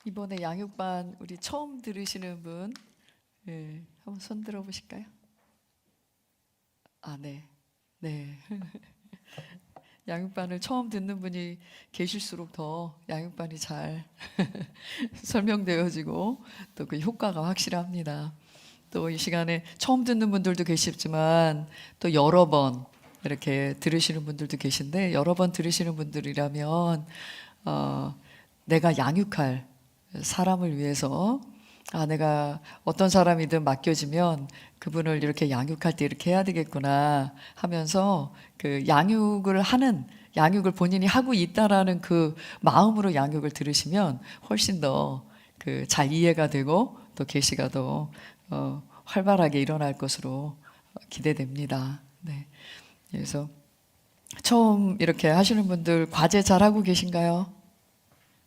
이번에 양육반 우리 처음 들으시는 분, 네, 한번 손 들어 보실까요? 아, 네, 네. 양육반을 처음 듣는 분이 계실수록 더 양육반이 잘 설명되어지고 또 그 효과가 확실합니다. 또 이 시간에 처음 듣는 분들도 계시지만 또 여러 번 이렇게 들으시는 분들도 계신데, 여러 번 들으시는 분들이라면 내가 양육할 사람을 위해서 내가 어떤 사람이든 맡겨지면 그분을 이렇게 양육할 때 이렇게 해야 되겠구나 하면서 그 양육을 본인이 하고 있다라는 그 마음으로 양육을 들으시면 훨씬 더 그 잘 이해가 되고 또 계시가 더 활발하게 일어날 것으로 기대됩니다. 네. 그래서 처음 이렇게 하시는 분들 과제 잘하고 계신가요?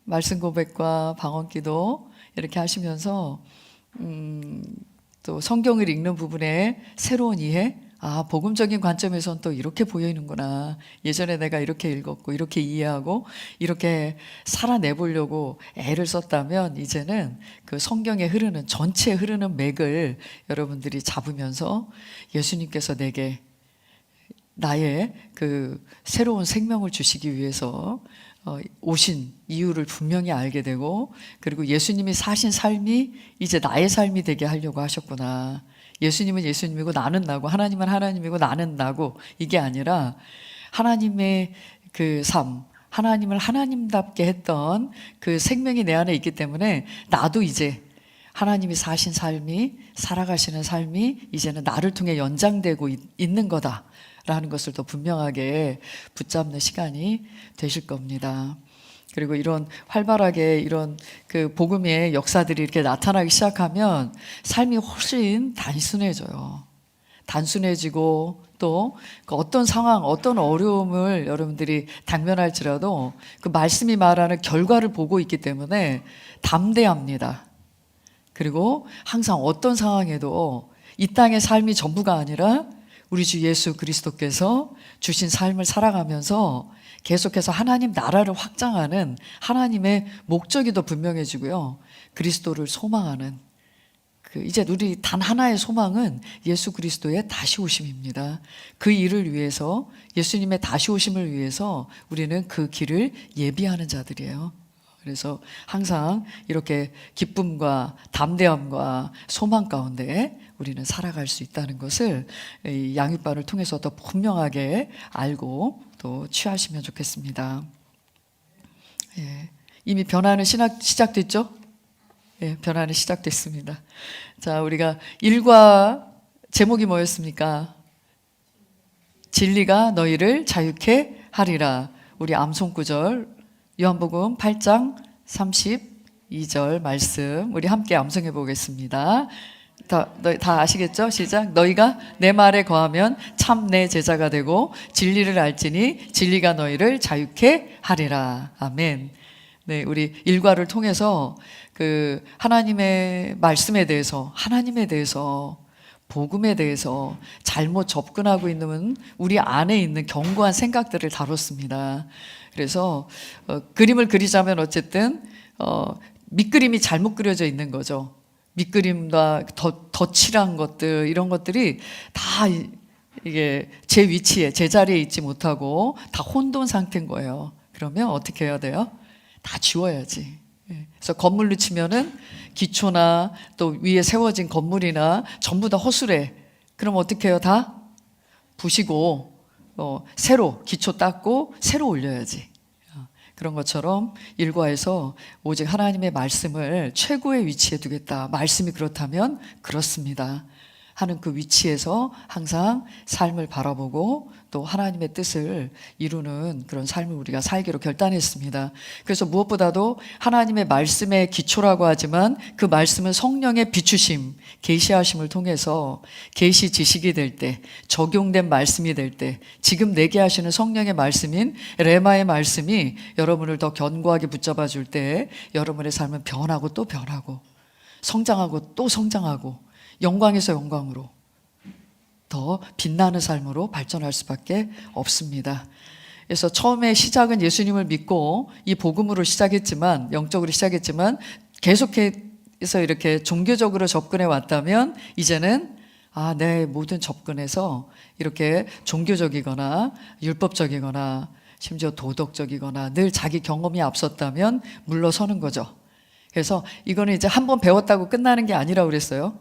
말씀 고백과 방언기도 이렇게 하시면서 또 성경을 읽는 부분에 새로운 이해, 복음적인 관점에서는 또 이렇게 보이는구나. 예전에 내가 이렇게 읽었고 이렇게 이해하고 이렇게 살아내보려고 애를 썼다면 이제는 그 성경에 흐르는 전체에 흐르는 맥을 여러분들이 잡으면서 예수님께서 내게 나의 그 새로운 생명을 주시기 위해서 오신 이유를 분명히 알게 되고, 그리고 예수님이 사신 삶이 이제 나의 삶이 되게 하려고 하셨구나. 예수님은 예수님이고 나는 나고, 하나님은 하나님이고 나는 나고, 이게 아니라 하나님의 그 삶, 하나님을 하나님답게 했던 그 생명이 내 안에 있기 때문에 나도 이제 하나님이 사신 삶이, 살아가시는 삶이 이제는 나를 통해 연장되고 있는 거다 라는 것을 더 분명하게 붙잡는 시간이 되실 겁니다. 그리고 이런 활발하게 이런 그 복음의 역사들이 이렇게 나타나기 시작하면 삶이 훨씬 단순해져요. 단순해지고 또 그 어떤 상황, 어떤 어려움을 여러분들이 당면할지라도 그 말씀이 말하는 결과를 보고 있기 때문에 담대합니다. 그리고 항상 어떤 상황에도 이 땅의 삶이 전부가 아니라 우리 주 예수 그리스도께서 주신 삶을 살아가면서 계속해서 하나님 나라를 확장하는 하나님의 목적이 더 분명해지고요. 그리스도를 소망하는 이제 우리 단 하나의 소망은 예수 그리스도의 다시 오심입니다. 그 일을 위해서, 예수님의 다시 오심을 위해서 우리는 그 길을 예비하는 자들이에요. 그래서 항상 이렇게 기쁨과 담대함과 소망 가운데 우리는 살아갈 수 있다는 것을 이 양육반을 통해서 더 분명하게 알고 또 취하시면 좋겠습니다. 예, 이미 변화는 시작됐죠? 예, 변화는 시작됐습니다. 자, 우리가 일과 제목이 뭐였습니까? 진리가 너희를 자유케 하리라. 우리 암송 구절 요한복음 8장 32절 말씀 우리 함께 암송해 보겠습니다. 다 아시겠죠? 시작. 너희가 내 말에 거하면 참 내 제자가 되고 진리를 알지니 진리가 너희를 자유케 하리라. 아멘. 네, 우리 일과를 통해서 그 하나님의 말씀에 대해서, 하나님에 대해서, 복음에 대해서 잘못 접근하고 있는 우리 안에 있는 견고한 생각들을 다뤘습니다. 그래서 그림을 그리자면 어쨌든 밑그림이 잘못 그려져 있는 거죠. 밑그림과 덧칠한 것들, 이런 것들이 다 이게 제 위치에, 제 자리에 있지 못하고 다 혼돈 상태인 거예요. 그러면 어떻게 해야 돼요? 다 지워야지. 그래서 건물로 치면은 기초나 또 위에 세워진 건물이나 전부 다 허술해. 그럼 어떻게 해요? 다 부시고 새로 기초 닦고 새로 올려야지. 그런 것처럼 일과에서 오직 하나님의 말씀을 최고의 위치에 두겠다. 말씀이 그렇다면 그렇습니다 하는 그 위치에서 항상 삶을 바라보고 또 하나님의 뜻을 이루는 그런 삶을 우리가 살기로 결단했습니다. 그래서 무엇보다도 하나님의 말씀의 기초라고 하지만 그 말씀은 성령의 비추심, 계시하심을 통해서 계시 지식이 될 때, 적용된 말씀이 될 때, 지금 내게 하시는 성령의 말씀인 레마의 말씀이 여러분을 더 견고하게 붙잡아 줄 때 여러분의 삶은 변하고 또 변하고 성장하고 또 성장하고 영광에서 영광으로 더 빛나는 삶으로 발전할 수밖에 없습니다. 그래서 처음에 시작은 예수님을 믿고 이 복음으로 시작했지만, 영적으로 시작했지만 계속해서 이렇게 종교적으로 접근해 왔다면 이제는 내 모든 접근에서 이렇게 종교적이거나 율법적이거나 심지어 도덕적이거나 늘 자기 경험이 앞섰다면 물러서는 거죠. 그래서 이거는 이제 한번 배웠다고 끝나는 게 아니라고 그랬어요.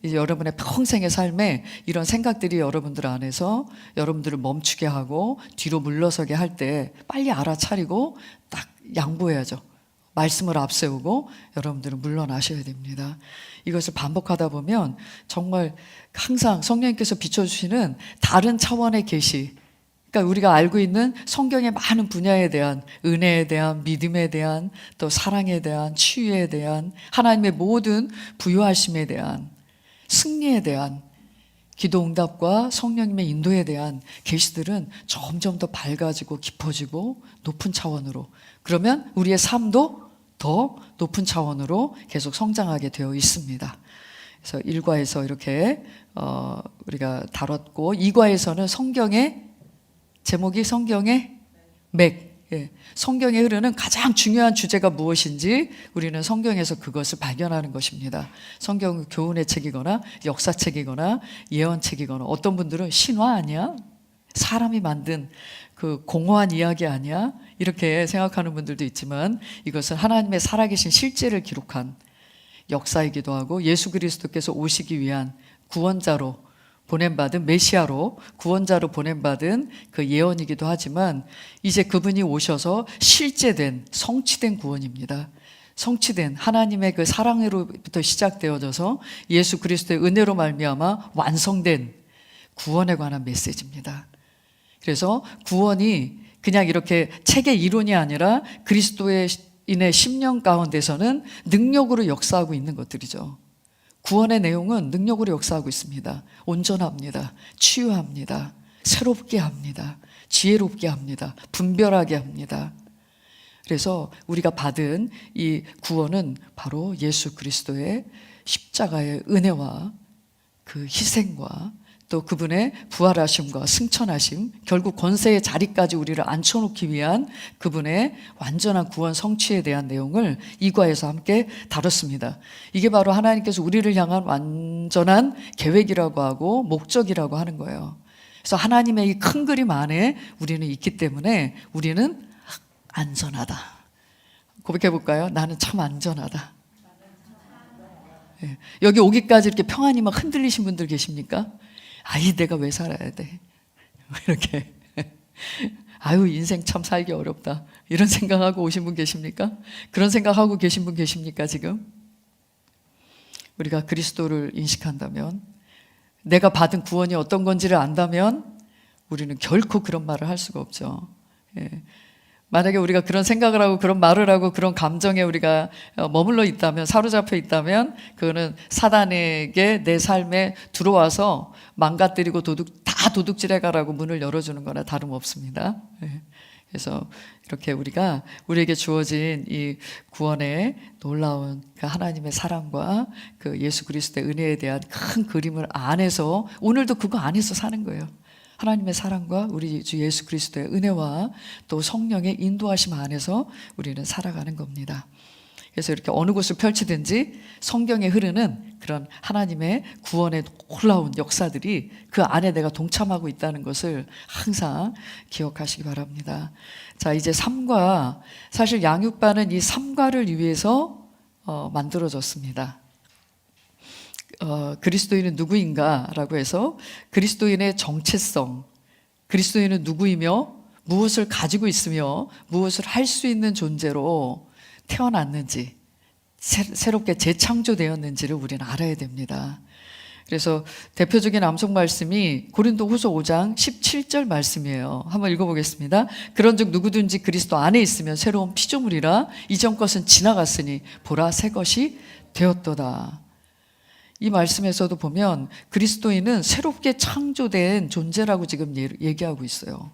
이제 여러분의 평생의 삶에 이런 생각들이 여러분들 안에서 여러분들을 멈추게 하고 뒤로 물러서게 할 때 빨리 알아차리고 딱 양보해야죠. 말씀을 앞세우고 여러분들은 물러나셔야 됩니다. 이것을 반복하다 보면 정말 항상 성령님께서 비춰주시는 다른 차원의 계시, 그러니까 우리가 알고 있는 성경의 많은 분야에 대한 은혜에 대한 믿음에 대한 또 사랑에 대한 치유에 대한 하나님의 모든 부요하심에 대한 승리에 대한 기도 응답과 성령님의 인도에 대한 계시들은 점점 더 밝아지고 깊어지고 높은 차원으로, 그러면 우리의 삶도 더 높은 차원으로 계속 성장하게 되어 있습니다. 그래서 1과에서 이렇게 우리가 다뤘고 2과에서는 성경의 제목이 성경의 맥, 성경에 흐르는 가장 중요한 주제가 무엇인지 우리는 성경에서 그것을 발견하는 것입니다. 성경은 교훈의 책이거나 역사책이거나 예언책이거나 어떤 분들은 신화 아니야? 사람이 만든 그 공허한 이야기 아니야? 이렇게 생각하는 분들도 있지만 이것은 하나님의 살아계신 실제를 기록한 역사이기도 하고 예수 그리스도께서 오시기 위한 구원자로 보냄받은 메시아로 구원자로 보냄받은 그 예언이기도 하지만 이제 그분이 오셔서 실제된 성취된 구원입니다. 성취된 하나님의 그 사랑으로부터 시작되어져서 예수 그리스도의 은혜로 말미암아 완성된 구원에 관한 메시지입니다. 그래서 구원이 그냥 이렇게 책의 이론이 아니라 그리스도의 인의 심령 가운데서는 능력으로 역사하고 있는 것들이죠. 구원의 내용은 능력으로 역사하고 있습니다. 온전합니다. 치유합니다. 새롭게 합니다. 지혜롭게 합니다. 분별하게 합니다. 그래서 우리가 받은 이 구원은 바로 예수 그리스도의 십자가의 은혜와 그 희생과 또 그분의 부활하심과 승천하심, 결국 권세의 자리까지 우리를 앉혀놓기 위한 그분의 완전한 구원 성취에 대한 내용을 2과에서 함께 다뤘습니다. 이게 바로 하나님께서 우리를 향한 완전한 계획이라고 하고 목적이라고 하는 거예요. 그래서 하나님의 이 큰 그림 안에 우리는 있기 때문에 우리는 안전하다. 고백해 볼까요? 나는 참 안전하다. 여기 오기까지 이렇게 평안이 막 흔들리신 분들 계십니까? 내가 왜 살아야 돼? 이렇게 아유 인생 참 살기 어렵다 이런 생각하고 오신 분 계십니까? 그런 생각하고 계신 분 계십니까 지금? 우리가 그리스도를 인식한다면, 내가 받은 구원이 어떤 건지를 안다면 우리는 결코 그런 말을 할 수가 없죠. 만약에 우리가 그런 생각을 하고 그런 말을 하고 그런 감정에 우리가 머물러 있다면, 사로잡혀 있다면 그거는 사단에게 내 삶에 들어와서 망가뜨리고 다 도둑질해가라고 문을 열어주는 거나 다름없습니다. 그래서 이렇게 우리에게 주어진 이 구원의 놀라운 그 하나님의 사랑과 그 예수 그리스도의 은혜에 대한 큰 그림을 안에서, 오늘도 그거 안에서 사는 거예요. 하나님의 사랑과 우리 주 예수 그리스도의 은혜와 또 성령의 인도하심 안에서 우리는 살아가는 겁니다. 그래서 이렇게 어느 곳을 펼치든지 성경에 흐르는 그런 하나님의 구원의 놀라운 역사들이 그 안에 내가 동참하고 있다는 것을 항상 기억하시기 바랍니다. 자, 이제 3과, 사실 양육반은 이 3과를 위해서 만들어졌습니다. 그리스도인은 누구인가? 라고 해서 그리스도인의 정체성, 그리스도인은 누구이며 무엇을 가지고 있으며 무엇을 할 수 있는 존재로 태어났는지, 새롭게 재창조되었는지를 우리는 알아야 됩니다. 그래서 대표적인 암송 말씀이 고린도후서 5장 17절 말씀이에요. 한번 읽어보겠습니다. 그런즉 누구든지 그리스도 안에 있으면 새로운 피조물이라 이전 것은 지나갔으니 보라 새 것이 되었도다. 이 말씀에서도 보면 그리스도인은 새롭게 창조된 존재라고 지금 얘기하고 있어요.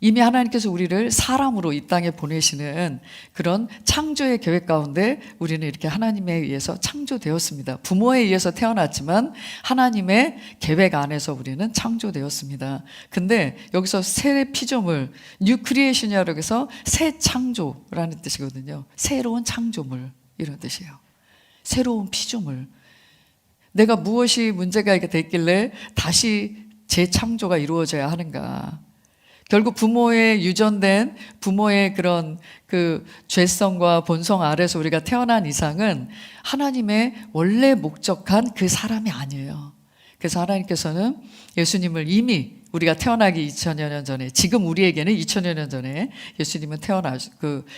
이미 하나님께서 우리를 사람으로 이 땅에 보내시는 그런 창조의 계획 가운데 우리는 이렇게 하나님에 의해서 창조되었습니다. 부모에 의해서 태어났지만 하나님의 계획 안에서 우리는 창조되었습니다. 근데 여기서 새 피조물, 뉴 크리에이션이라고 해서 새 창조라는 뜻이거든요. 새로운 창조물. 이런 뜻이에요. 새로운 피조물. 내가 무엇이 문제가 이렇게 됐길래 다시 재창조가 이루어져야 하는가. 결국 부모의 유전된 부모의 그런 그 죄성과 본성 아래서 우리가 태어난 이상은 하나님의 원래 목적한 그 사람이 아니에요. 그래서 하나님께서는 예수님을 이미 우리가 태어나기 2000여 년 전에, 지금 우리에게는 2000여 년 전에 예수님은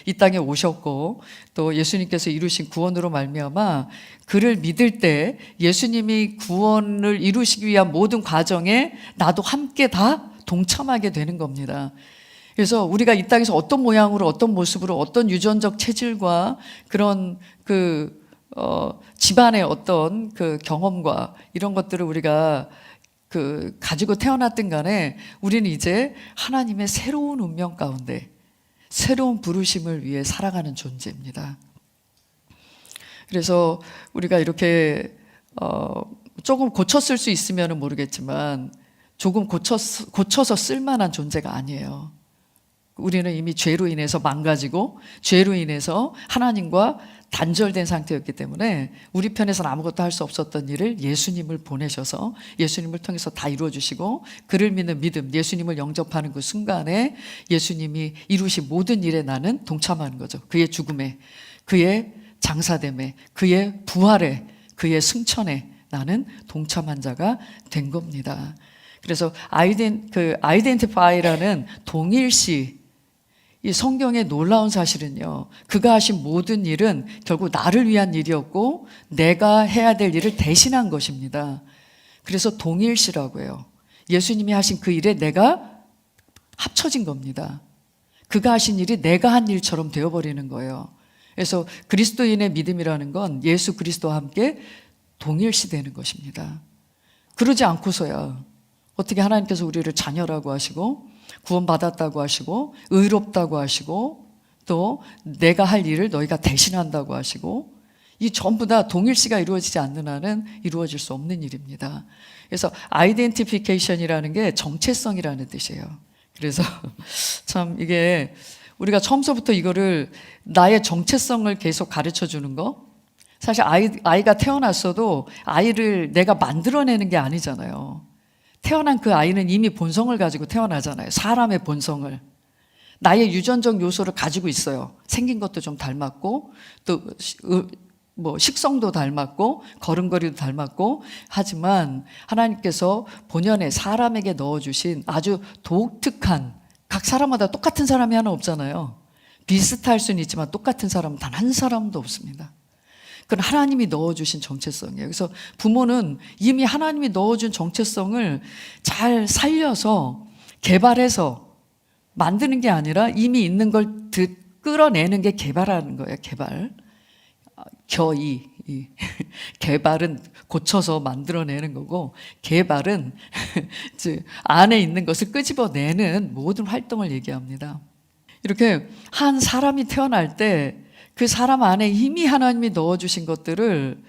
이 땅에 오셨고, 또 예수님께서 이루신 구원으로 말미암아 그를 믿을 때 예수님이 구원을 이루시기 위한 모든 과정에 나도 함께 다 동참하게 되는 겁니다. 그래서 우리가 이 땅에서 어떤 모양으로, 어떤 모습으로, 어떤 유전적 체질과 그런 집안의 어떤 그 경험과 이런 것들을 우리가 가지고 태어났든 간에 우리는 이제 하나님의 새로운 운명 가운데 새로운 부르심을 위해 살아가는 존재입니다. 그래서 우리가 이렇게 조금 고쳤을 수 있으면 모르겠지만 조금 고쳐서 쓸만한 존재가 아니에요. 우리는 이미 죄로 인해서 망가지고 죄로 인해서 하나님과 단절된 상태였기 때문에 우리 편에서는 아무것도 할 수 없었던 일을 예수님을 보내셔서 예수님을 통해서 다 이루어주시고, 그를 믿는 믿음, 예수님을 영접하는 그 순간에 예수님이 이루신 모든 일에 나는 동참하는 거죠. 그의 죽음에, 그의 장사됨에, 그의 부활에, 그의 승천에 나는 동참한 자가 된 겁니다. 그래서 아이덴티파이라는 동일시, 이 성경의 놀라운 사실은요, 그가 하신 모든 일은 결국 나를 위한 일이었고 내가 해야 될 일을 대신한 것입니다. 그래서 동일시라고 해요. 예수님이 하신 그 일에 내가 합쳐진 겁니다. 그가 하신 일이 내가 한 일처럼 되어버리는 거예요. 그래서 그리스도인의 믿음이라는 건 예수 그리스도와 함께 동일시되는 것입니다. 그러지 않고서야 어떻게 하나님께서 우리를 자녀라고 하시고 구원받았다고 하시고 의롭다고 하시고 또 내가 할 일을 너희가 대신한다고 하시고, 이 전부 다 동일시가 이루어지지 않는 한은 이루어질 수 없는 일입니다. 그래서 아이덴티피케이션이라는 게 정체성이라는 뜻이에요. 그래서 참 이게 우리가 처음서부터 이거를 나의 정체성을 계속 가르쳐 주는 거, 사실 아이가 태어났어도 아이를 내가 만들어내는 게 아니잖아요. 태어난 그 아이는 이미 본성을 가지고 태어나잖아요. 사람의 본성을. 나의 유전적 요소를 가지고 있어요. 생긴 것도 좀 닮았고 또 식성도 닮았고 걸음걸이도 닮았고, 하지만 하나님께서 본연의 사람에게 넣어주신 아주 독특한, 각 사람마다 똑같은 사람이 하나 없잖아요. 비슷할 수는 있지만 똑같은 사람은 단 한 사람도 없습니다. 그건 하나님이 넣어주신 정체성이에요. 그래서 부모는 이미 하나님이 넣어준 정체성을 잘 살려서 개발해서 만드는 게 아니라 이미 있는 걸 끌어내는 게 개발하는 거예요. 개발. 개발은 고쳐서 만들어내는 거고, 개발은 안에 있는 것을 끄집어내는 모든 활동을 얘기합니다. 이렇게 한 사람이 태어날 때 그 사람 안에 이미 하나님이 넣어주신 것들을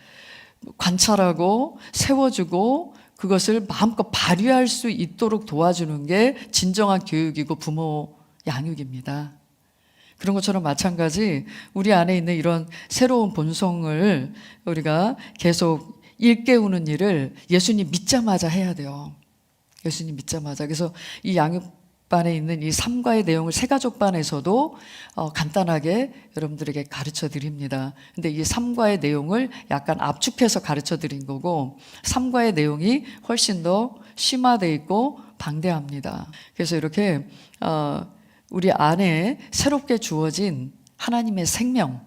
관찰하고 세워주고 그것을 마음껏 발휘할 수 있도록 도와주는 게 진정한 교육이고 부모 양육입니다. 그런 것처럼 마찬가지 우리 안에 있는 이런 새로운 본성을 우리가 계속 일깨우는 일을 예수님 믿자마자 해야 돼요. 예수님 믿자마자. 그래서 이 양육반에 있는 이 삼과의 내용을 새가족반에서도 간단하게 여러분들에게 가르쳐 드립니다. 근데 이 삼과의 내용을 약간 압축해서 가르쳐 드린 거고, 삼과의 내용이 훨씬 더 심화되어 있고 방대합니다. 그래서 이렇게 우리 안에 새롭게 주어진 하나님의 생명,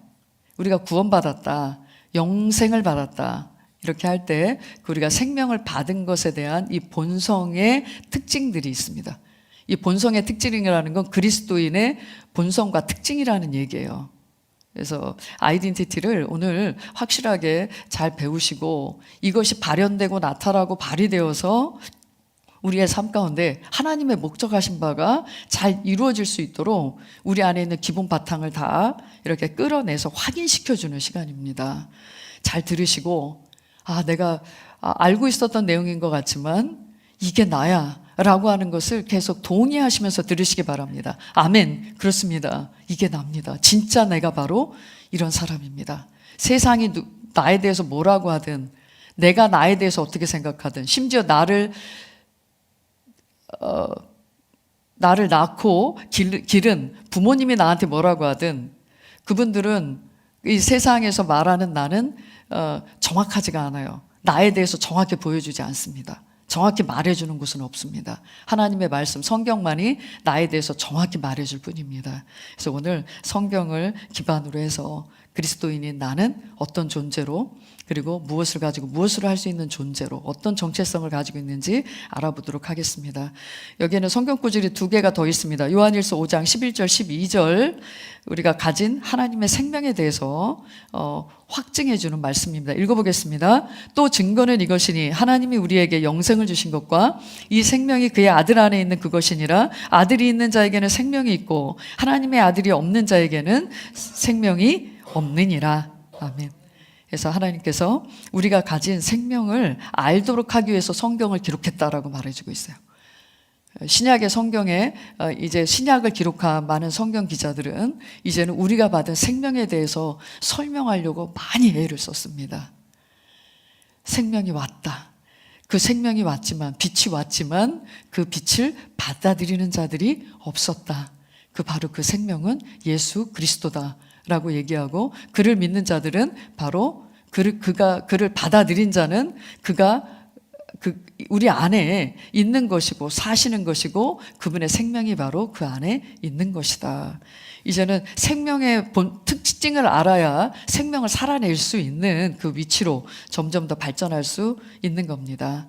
우리가 구원받았다, 영생을 받았다, 이렇게 할 때 우리가 생명을 받은 것에 대한 이 본성의 특징들이 있습니다. 이 본성의 특징이라는 건 그리스도인의 본성과 특징이라는 얘기예요. 그래서 아이덴티티를 오늘 확실하게 잘 배우시고 이것이 발현되고 나타나고 발휘되어서 우리의 삶 가운데 하나님의 목적하신 바가 잘 이루어질 수 있도록 우리 안에 있는 기본 바탕을 다 이렇게 끌어내서 확인시켜주는 시간입니다. 잘 들으시고 내가 알고 있었던 내용인 것 같지만 이게 나야 라고 하는 것을 계속 동의하시면서 들으시기 바랍니다. 아멘. 그렇습니다. 이게 납니다. 진짜 내가 바로 이런 사람입니다. 세상이 나에 대해서 뭐라고 하든, 내가 나에 대해서 어떻게 생각하든, 심지어 나를 낳고 기른 부모님이 나한테 뭐라고 하든, 그분들은 이 세상에서 말하는 나는 정확하지가 않아요. 나에 대해서 정확히 보여주지 않습니다. 정확히 말해주는 곳은 없습니다. 하나님의 말씀, 성경만이 나에 대해서 정확히 말해줄 뿐입니다. 그래서 오늘 성경을 기반으로 해서 그리스도인인 나는 어떤 존재로, 그리고 무엇을 가지고 무엇을 할 수 있는 존재로, 어떤 정체성을 가지고 있는지 알아보도록 하겠습니다. 여기에는 성경 구절이 2개가 더 있습니다. 요한일서 5장 11절 12절, 우리가 가진 하나님의 생명에 대해서 확증해 주는 말씀입니다. 읽어보겠습니다. 또 증거는 이것이니 하나님이 우리에게 영생을 주신 것과 이 생명이 그의 아들 안에 있는 그것이니라. 아들이 있는 자에게는 생명이 있고 하나님의 아들이 없는 자에게는 생명이 없느니라. 아멘. 그래서 하나님께서 우리가 가진 생명을 알도록 하기 위해서 성경을 기록했다라고 말해주고 있어요. 신약의 성경에 이제 신약을 기록한 많은 성경 기자들은 이제는 우리가 받은 생명에 대해서 설명하려고 많이 애를 썼습니다. 생명이 왔다. 그 생명이 왔지만, 빛이 왔지만 그 빛을 받아들이는 자들이 없었다. 바로 그 생명은 예수 그리스도다라고 얘기하고, 그를 믿는 자들은 바로 그를 받아들인 자는 우리 안에 있는 것이고 사시는 것이고 그분의 생명이 바로 그 안에 있는 것이다. 이제는 생명의 특징을 알아야 생명을 살아낼 수 있는 그 위치로 점점 더 발전할 수 있는 겁니다.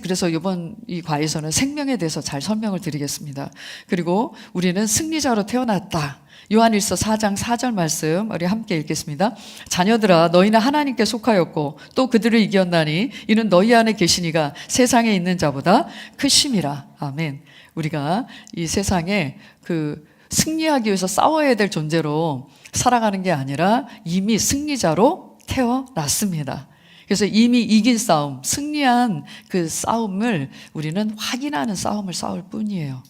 그래서 이번 이 과에서는 생명에 대해서 잘 설명을 드리겠습니다. 그리고 우리는 승리자로 태어났다. 요한일서 4장 4절 말씀 우리 함께 읽겠습니다. 자녀들아, 너희는 하나님께 속하였고 또 그들을 이겼나니 이는 너희 안에 계시니가 세상에 있는 자보다 크심이라. 아멘. 우리가 이 세상에 승리하기 위해서 싸워야 될 존재로 살아가는 게 아니라 이미 승리자로 태어났습니다. 그래서 이미 이긴 싸움, 승리한 그 싸움을 우리는 확인하는 싸움을 싸울 뿐이에요.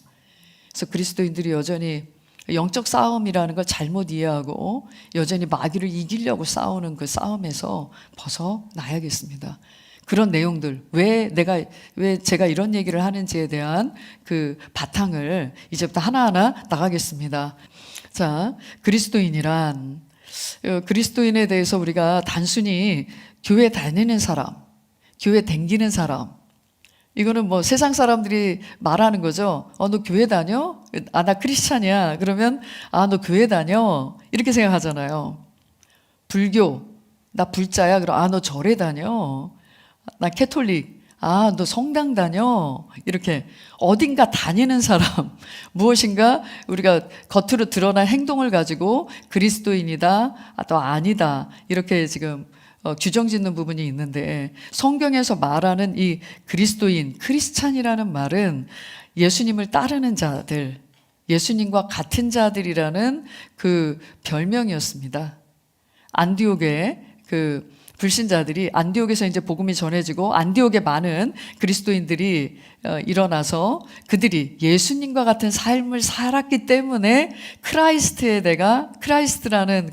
그래서 그리스도인들이 여전히 영적 싸움이라는 걸 잘못 이해하고 여전히 마귀를 이기려고 싸우는 그 싸움에서 벗어나야겠습니다. 그런 내용들, 왜 제가 이런 얘기를 하는지에 대한 그 바탕을 이제부터 하나하나 나가겠습니다. 자, 그리스도인에 대해서 우리가 단순히 교회 다니는 사람, 교회 댕기는 사람, 이거는 뭐 세상 사람들이 말하는 거죠. 너 교회 다녀? 나 크리스찬이야. 그러면 너 교회 다녀? 이렇게 생각하잖아요. 불교, 나 불자야. 그럼 너 절에 다녀? 나 캐톨릭, 너 성당 다녀? 이렇게 어딘가 다니는 사람, 무엇인가 우리가 겉으로 드러난 행동을 가지고 그리스도인이다, 또 아니다, 이렇게 지금 규정 짓는 부분이 있는데, 성경에서 말하는 이 그리스도인, 크리스찬이라는 말은 예수님을 따르는 자들, 예수님과 같은 자들이라는 그 별명이었습니다. 안디옥의 불신자들이, 안디옥에서 이제 복음이 전해지고 안디옥에 많은 그리스도인들이 일어나서 그들이 예수님과 같은 삶을 살았기 때문에 크라이스트라는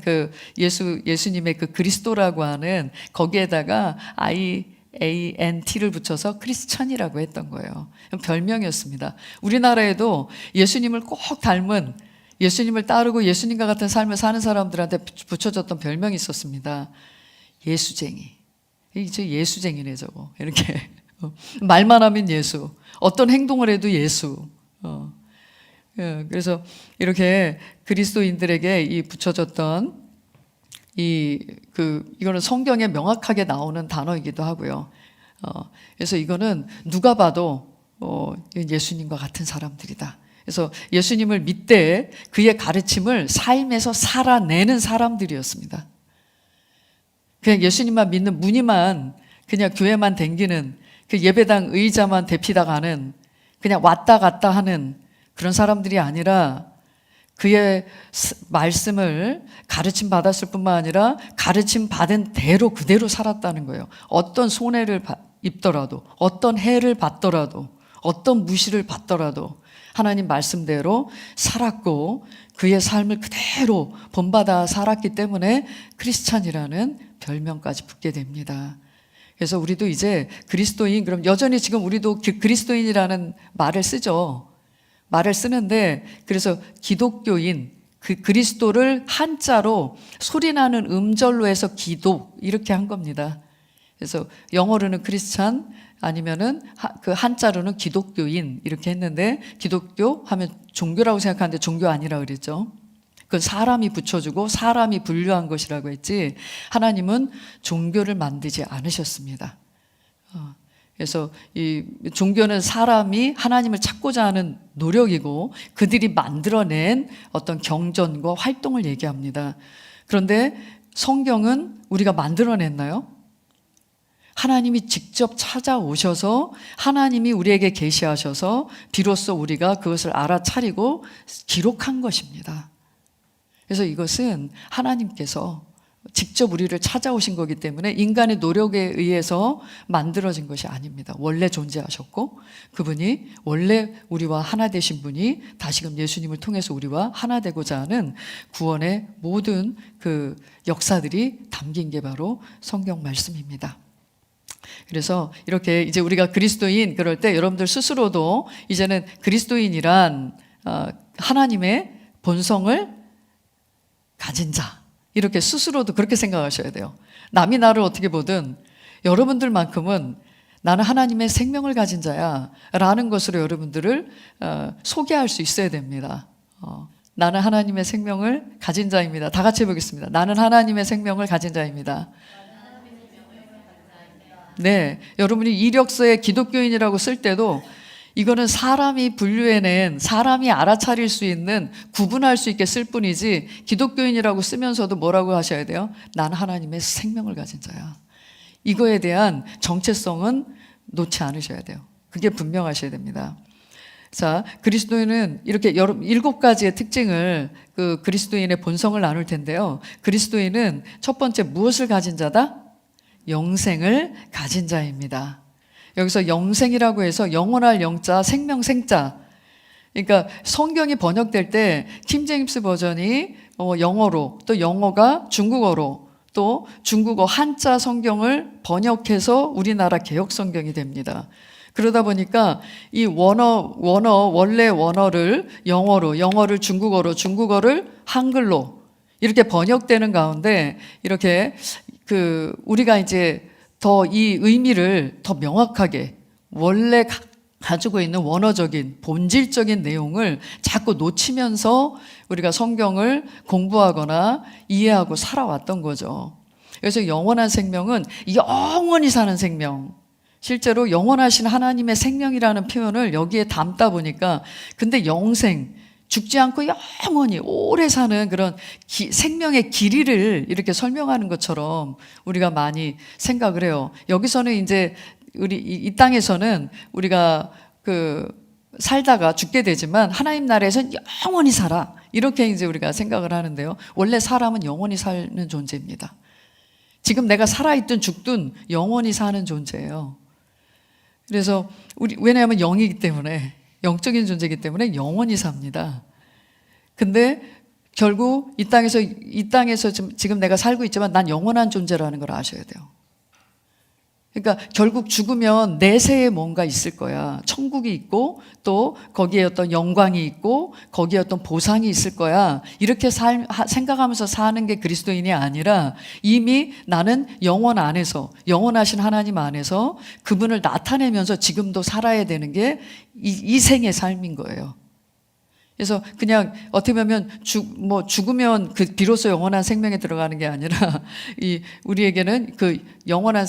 예수님의 그 그리스도라고 하는 거기에다가 IANT를 붙여서 크리스천이라고 했던 거예요. 별명이었습니다. 우리나라에도 예수님을 꼭 닮은, 예수님을 따르고 예수님과 같은 삶을 사는 사람들한테 붙여줬던 별명이 있었습니다. 예수쟁이. 이제 예수쟁이네 저거. 이렇게 말만 하면 예수, 어떤 행동을 해도 예수. 그래서 이렇게 그리스도인들에게 이 붙여졌던 이거는 성경에 명확하게 나오는 단어이기도 하고요. 그래서 이거는 누가 봐도 예수님과 같은 사람들이다. 그래서 예수님을 믿되 그의 가르침을 삶에서 살아내는 사람들이었습니다. 그냥 예수님만 믿는 무늬만, 그냥 교회만 댕기는, 그 예배당 의자만 대피다 가는, 그냥 왔다 갔다 하는 그런 사람들이 아니라 그의 말씀을 가르침 받았을 뿐만 아니라 가르침 받은 대로 그대로 살았다는 거예요. 어떤 손해를 입더라도, 어떤 해를 받더라도, 어떤 무시를 받더라도 하나님 말씀대로 살았고 그의 삶을 그대로 본받아 살았기 때문에 크리스찬이라는 별명까지 붙게 됩니다. 그래서 우리도 이제 그리스도인, 그럼 여전히 지금 우리도 그리스도인이라는 말을 쓰죠. 말을 쓰는데, 그래서 기독교인, 그 그리스도를 한자로 소리나는 음절로 해서 기도, 이렇게 한 겁니다. 그래서 영어로는 크리스찬, 아니면은 그 한자로는 기독교인, 이렇게 했는데, 기독교 하면 종교라고 생각하는데 종교 아니라 그랬죠. 그건 사람이 붙여주고 사람이 분류한 것이라고 했지, 하나님은 종교를 만들지 않으셨습니다. 그래서 이 종교는 사람이 하나님을 찾고자 하는 노력이고 그들이 만들어낸 어떤 경전과 활동을 얘기합니다. 그런데 성경은 우리가 만들어냈나요? 하나님이 직접 찾아오셔서 하나님이 우리에게 계시하셔서 비로소 우리가 그것을 알아차리고 기록한 것입니다. 그래서 이것은 하나님께서 직접 우리를 찾아오신 거기 때문에 인간의 노력에 의해서 만들어진 것이 아닙니다. 원래 존재하셨고 그분이 원래 우리와 하나 되신 분이 다시금 예수님을 통해서 우리와 하나 되고자 하는 구원의 모든 그 역사들이 담긴 게 바로 성경 말씀입니다. 그래서 이렇게 이제 우리가 그리스도인, 그럴 때 여러분들 스스로도 이제는 그리스도인이란 하나님의 본성을 가진 자, 이렇게 스스로도 그렇게 생각하셔야 돼요. 남이 나를 어떻게 보든 여러분들만큼은 나는 하나님의 생명을 가진 자야 라는 것으로 여러분들을 소개할 수 있어야 됩니다. 나는 하나님의 생명을 가진 자입니다. 다 같이 해보겠습니다. 나는 하나님의 생명을 가진 자입니다. 네, 여러분이 이력서에 기독교인이라고 쓸 때도 이거는 사람이 분류해낸, 사람이 알아차릴 수 있는, 구분할 수 있게 쓸 뿐이지, 기독교인이라고 쓰면서도 뭐라고 하셔야 돼요? 난 하나님의 생명을 가진 자야. 이거에 대한 정체성은 놓지 않으셔야 돼요. 그게 분명하셔야 됩니다. 자, 그리스도인은 이렇게 7가지의 특징을, 그 그리스도인의 본성을 나눌 텐데요. 그리스도인은 첫 번째 무엇을 가진 자다? 영생을 가진 자입니다. 여기서 영생이라고 해서 영원할 영자, 생명 생자. 그러니까 성경이 번역될 때 킹제임스 버전이 영어로, 또 영어가 중국어로, 또 중국어 한자 성경을 번역해서 우리나라 개역 성경이 됩니다. 그러다 보니까 이 원래 원어를 영어로, 영어를 중국어로, 중국어를 한글로 이렇게 번역되는 가운데 이렇게 우리가 이제 더 이 의미를 더 명확하게 원래 가지고 있는 원어적인 본질적인 내용을 자꾸 놓치면서 우리가 성경을 공부하거나 이해하고 살아왔던 거죠. 그래서 영원한 생명은 영원히 사는 생명, 실제로 영원하신 하나님의 생명이라는 표현을 여기에 담다 보니까, 근데 영생, 죽지 않고 영원히 오래 사는 그런 생명의 길이를 이렇게 설명하는 것처럼 우리가 많이 생각을 해요. 여기서는 이제 이 땅에서는 우리가 살다가 죽게 되지만 하나님 나라에서는 영원히 살아, 이렇게 이제 우리가 생각을 하는데요. 원래 사람은 영원히 사는 존재입니다. 지금 내가 살아있든 죽든 영원히 사는 존재예요. 그래서 왜냐하면 영이기 때문에, 영적인 존재이기 때문에 영원히 삽니다. 근데 결국 이 땅에서 지금 내가 살고 있지만 난 영원한 존재라는 걸 아셔야 돼요. 그러니까 결국 죽으면 내세에 뭔가 있을 거야. 천국이 있고 또 거기에 어떤 영광이 있고 거기에 어떤 보상이 있을 거야. 이렇게 생각하면서 사는 게 그리스도인이 아니라 이미 나는 영원 안에서, 영원하신 하나님 안에서 그분을 나타내면서 지금도 살아야 되는 게 이 생의 삶인 거예요. 그래서 그냥 어떻게 보면 죽으면 비로소 영원한 생명에 들어가는 게 아니라 우리에게는 영원한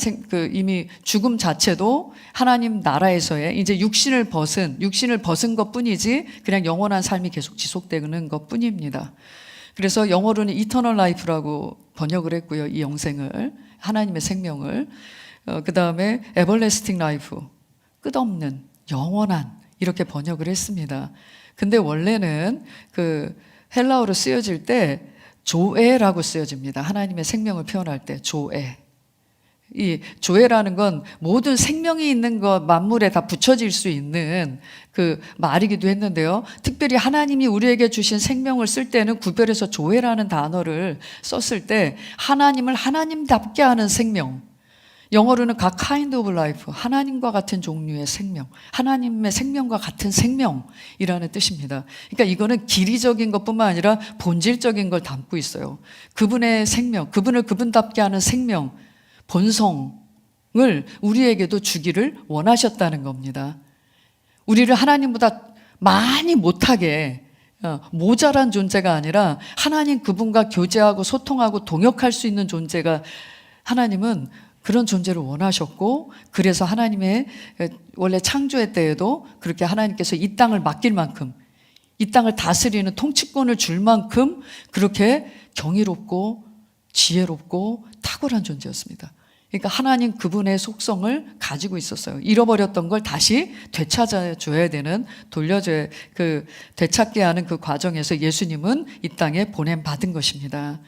이미 죽음 자체도 하나님 나라에서의 이제 육신을 벗은 것뿐이지 그냥 영원한 삶이 계속 지속되는 것뿐입니다. 그래서 영어로는 이터널 라이프라고 번역을 했고요. 이 영생을, 하나님의 생명을. 그다음에 에버래스팅 라이프, 끝없는 영원한, 이렇게 번역을 했습니다. 근데 원래는 헬라어로 쓰여질 때 조에라고 쓰여집니다. 하나님의 생명을 표현할 때 조에. 이 조회라는 건 모든 생명이 있는 것, 만물에 다 붙여질 수 있는 그 말이기도 했는데요. 특별히 하나님이 우리에게 주신 생명을 쓸 때는 구별해서 조회라는 단어를 썼을 때 하나님을 하나님답게 하는 생명, 영어로는 각 kind of life, 하나님과 같은 종류의 생명, 하나님의 생명과 같은 생명이라는 뜻입니다. 그러니까 이거는 길이적인 것뿐만 아니라 본질적인 걸 담고 있어요. 그분의 생명, 그분을 그분답게 하는 생명, 본성을 우리에게도 주기를 원하셨다는 겁니다. 우리를 하나님보다 많이 못하게 모자란 존재가 아니라 하나님 그분과 교제하고 소통하고 동역할 수 있는 존재가, 하나님은 그런 존재를 원하셨고, 그래서 하나님의 원래 창조의 때에도 그렇게 하나님께서 이 땅을 맡길 만큼, 이 땅을 다스리는 통치권을 줄 만큼 그렇게 경이롭고 지혜롭고 탁월한 존재였습니다. 그러니까 하나님 그분의 속성을 가지고 있었어요. 잃어버렸던 걸 다시 되찾아줘야 되는, 돌려줘야, 되찾게 하는 그 과정에서 예수님은 이 땅에 보냄받은 것입니다.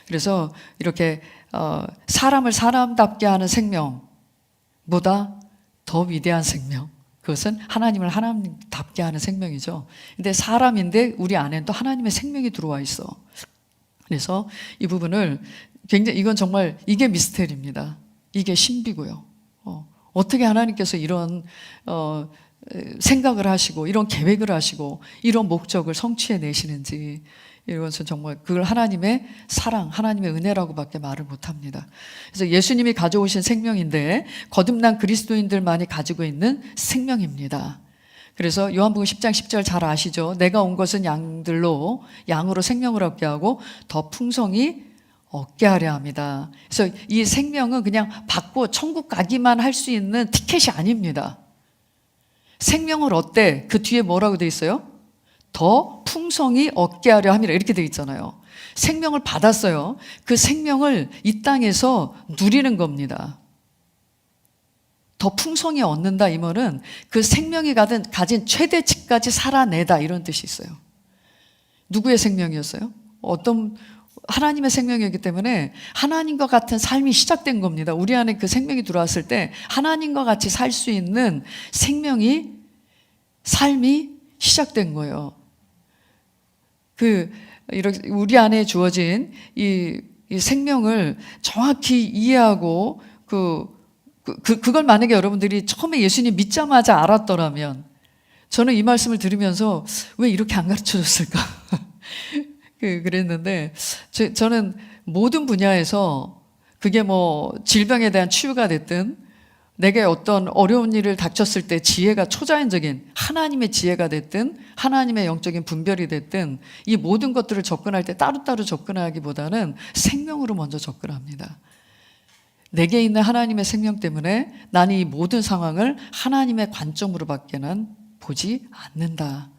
그래서 이렇게 사람을 사람답게 하는 생명보다 더 위대한 생명, 그것은 하나님을 하나님답게 하는 생명이죠. 근데 사람인데 우리 안에는 또 하나님의 생명이 들어와 있어. 그래서 이 부분을 굉장히, 이건 정말, 이게 미스테리입니다. 이게 신비고요. 어떻게 하나님께서 이런 생각을 하시고 이런 계획을 하시고 이런 목적을 성취해 내시는지, 이것은 정말 그걸 하나님의 사랑, 하나님의 은혜라고밖에 말을 못합니다. 그래서 예수님이 가져오신 생명인데 거듭난 그리스도인들만이 가지고 있는 생명입니다. 그래서 요한복음 10장 10절 잘 아시죠? 내가 온 것은 양으로 생명을 얻게 하고 더 풍성히 얻게 하려 합니다. 그래서 이 생명은 그냥 받고 천국 가기만 할 수 있는 티켓이 아닙니다. 생명을 얻되 그 뒤에 뭐라고 돼 있어요? 더 풍성히 얻게 하려 함이라, 이렇게 돼 있잖아요. 생명을 받았어요. 그 생명을 이 땅에서 누리는 겁니다. 더 풍성히 얻는다, 이 말은 그 생명이 가진 최대치까지 살아내다, 이런 뜻이 있어요. 누구의 생명이었어요? 하나님의 생명이었기 때문에 하나님과 같은 삶이 시작된 겁니다. 우리 안에 그 생명이 들어왔을 때 하나님과 같이 살 수 있는 삶이 시작된 거예요. 이렇게 우리 안에 주어진 이 생명을 정확히 이해하고 그걸 만약에 여러분들이 처음에 예수님 믿자마자 알았더라면, 저는 이 말씀을 들으면서 왜 이렇게 안 가르쳐 줬을까? 그랬는데, 저는 모든 분야에서 그게 뭐 질병에 대한 치유가 됐든, 내게 어떤 어려운 일을 닥쳤을 때 지혜가 초자연적인 하나님의 지혜가 됐든, 하나님의 영적인 분별이 됐든, 이 모든 것들을 접근할 때 따로따로 접근하기보다는 생명으로 먼저 접근합니다. 내게 있는 하나님의 생명 때문에 나는 이 모든 상황을 하나님의 관점으로밖에는 보지 않는다.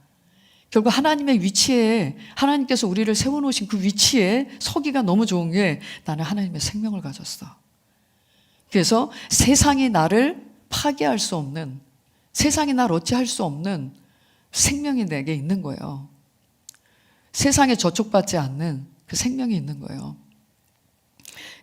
결국 하나님의 위치에, 하나님께서 우리를 세워놓으신 그 위치에 서기가 너무 좋은 게, 나는 하나님의 생명을 가졌어. 그래서 세상이 나를 파괴할 수 없는, 세상이 나를 어찌할 수 없는 생명이 내게 있는 거예요. 세상에 저촉받지 않는 그 생명이 있는 거예요.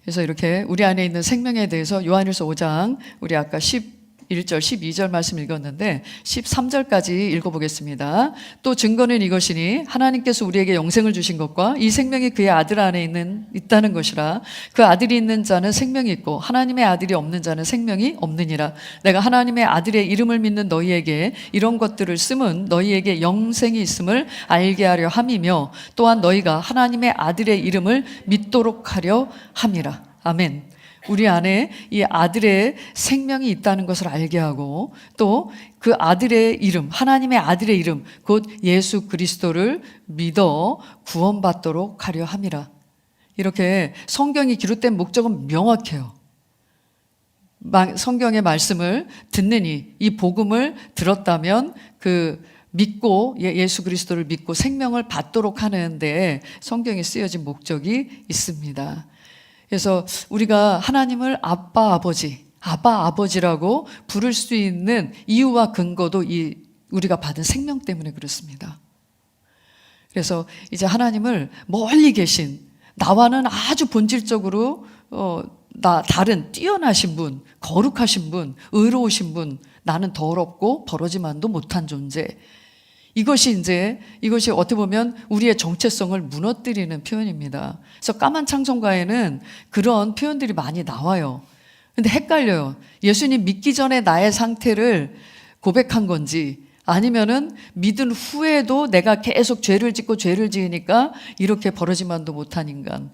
그래서 이렇게 우리 안에 있는 생명에 대해서 요한일서 5장, 우리 아까 11절, 12절 말씀 읽었는데 13절까지 읽어보겠습니다. 또 증거는 이것이니 하나님께서 우리에게 영생을 주신 것과 이 생명이 그의 아들 안에 있다는 것이라. 그 아들이 있는 자는 생명이 있고 하나님의 아들이 없는 자는 생명이 없느니라. 내가 하나님의 아들의 이름을 믿는 너희에게 이런 것들을 쓰면 너희에게 영생이 있음을 알게 하려 함이며, 또한 너희가 하나님의 아들의 이름을 믿도록 하려 함이라. 아멘. 우리 안에 이 아들의 생명이 있다는 것을 알게 하고, 또 그 아들의 이름, 하나님의 아들의 이름, 곧 예수 그리스도를 믿어 구원받도록 하려 함이라. 이렇게 성경이 기록된 목적은 명확해요. 성경의 말씀을 듣느니, 이 복음을 들었다면 믿고, 예수 그리스도를 믿고 생명을 받도록 하는데 성경에 쓰여진 목적이 있습니다. 그래서 우리가 하나님을 아빠 아버지라고 부를 수 있는 이유와 근거도 우리가 받은 생명 때문에 그렇습니다. 그래서 이제 하나님을 멀리 계신, 나와는 아주 본질적으로 다른 뛰어나신 분, 거룩하신 분, 의로우신 분, 나는 더럽고 버러지만도 못한 존재. 이것이 어떻게 보면 우리의 정체성을 무너뜨리는 표현입니다. 그래서 까만 찬송가에는 그런 표현들이 많이 나와요. 근데 헷갈려요. 예수님 믿기 전에 나의 상태를 고백한 건지, 아니면은 믿은 후에도 내가 계속 죄를 짓고 죄를 지으니까 이렇게 버러지만도 못한 인간,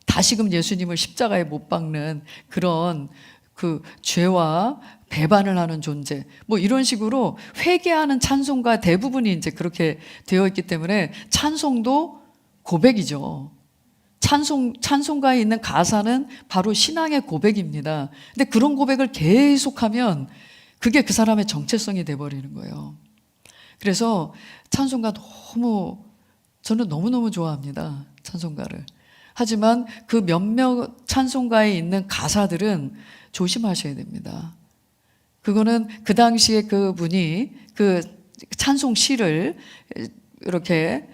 다시금 예수님을 십자가에 못 박는 그런 그 죄와 배반을 하는 존재, 뭐 이런 식으로 회개하는 찬송가 대부분이 이제 그렇게 되어 있기 때문에 찬송도 고백이죠. 찬송가에 있는 가사는 바로 신앙의 고백입니다. 근데 그런 고백을 계속하면 그게 그 사람의 정체성이 돼버리는 거예요. 그래서 찬송가 저는 너무너무 좋아합니다. 찬송가를. 하지만 그 몇몇 찬송가에 있는 가사들은 조심하셔야 됩니다. 그거는 그 당시에 그분이 그 찬송 시를 이렇게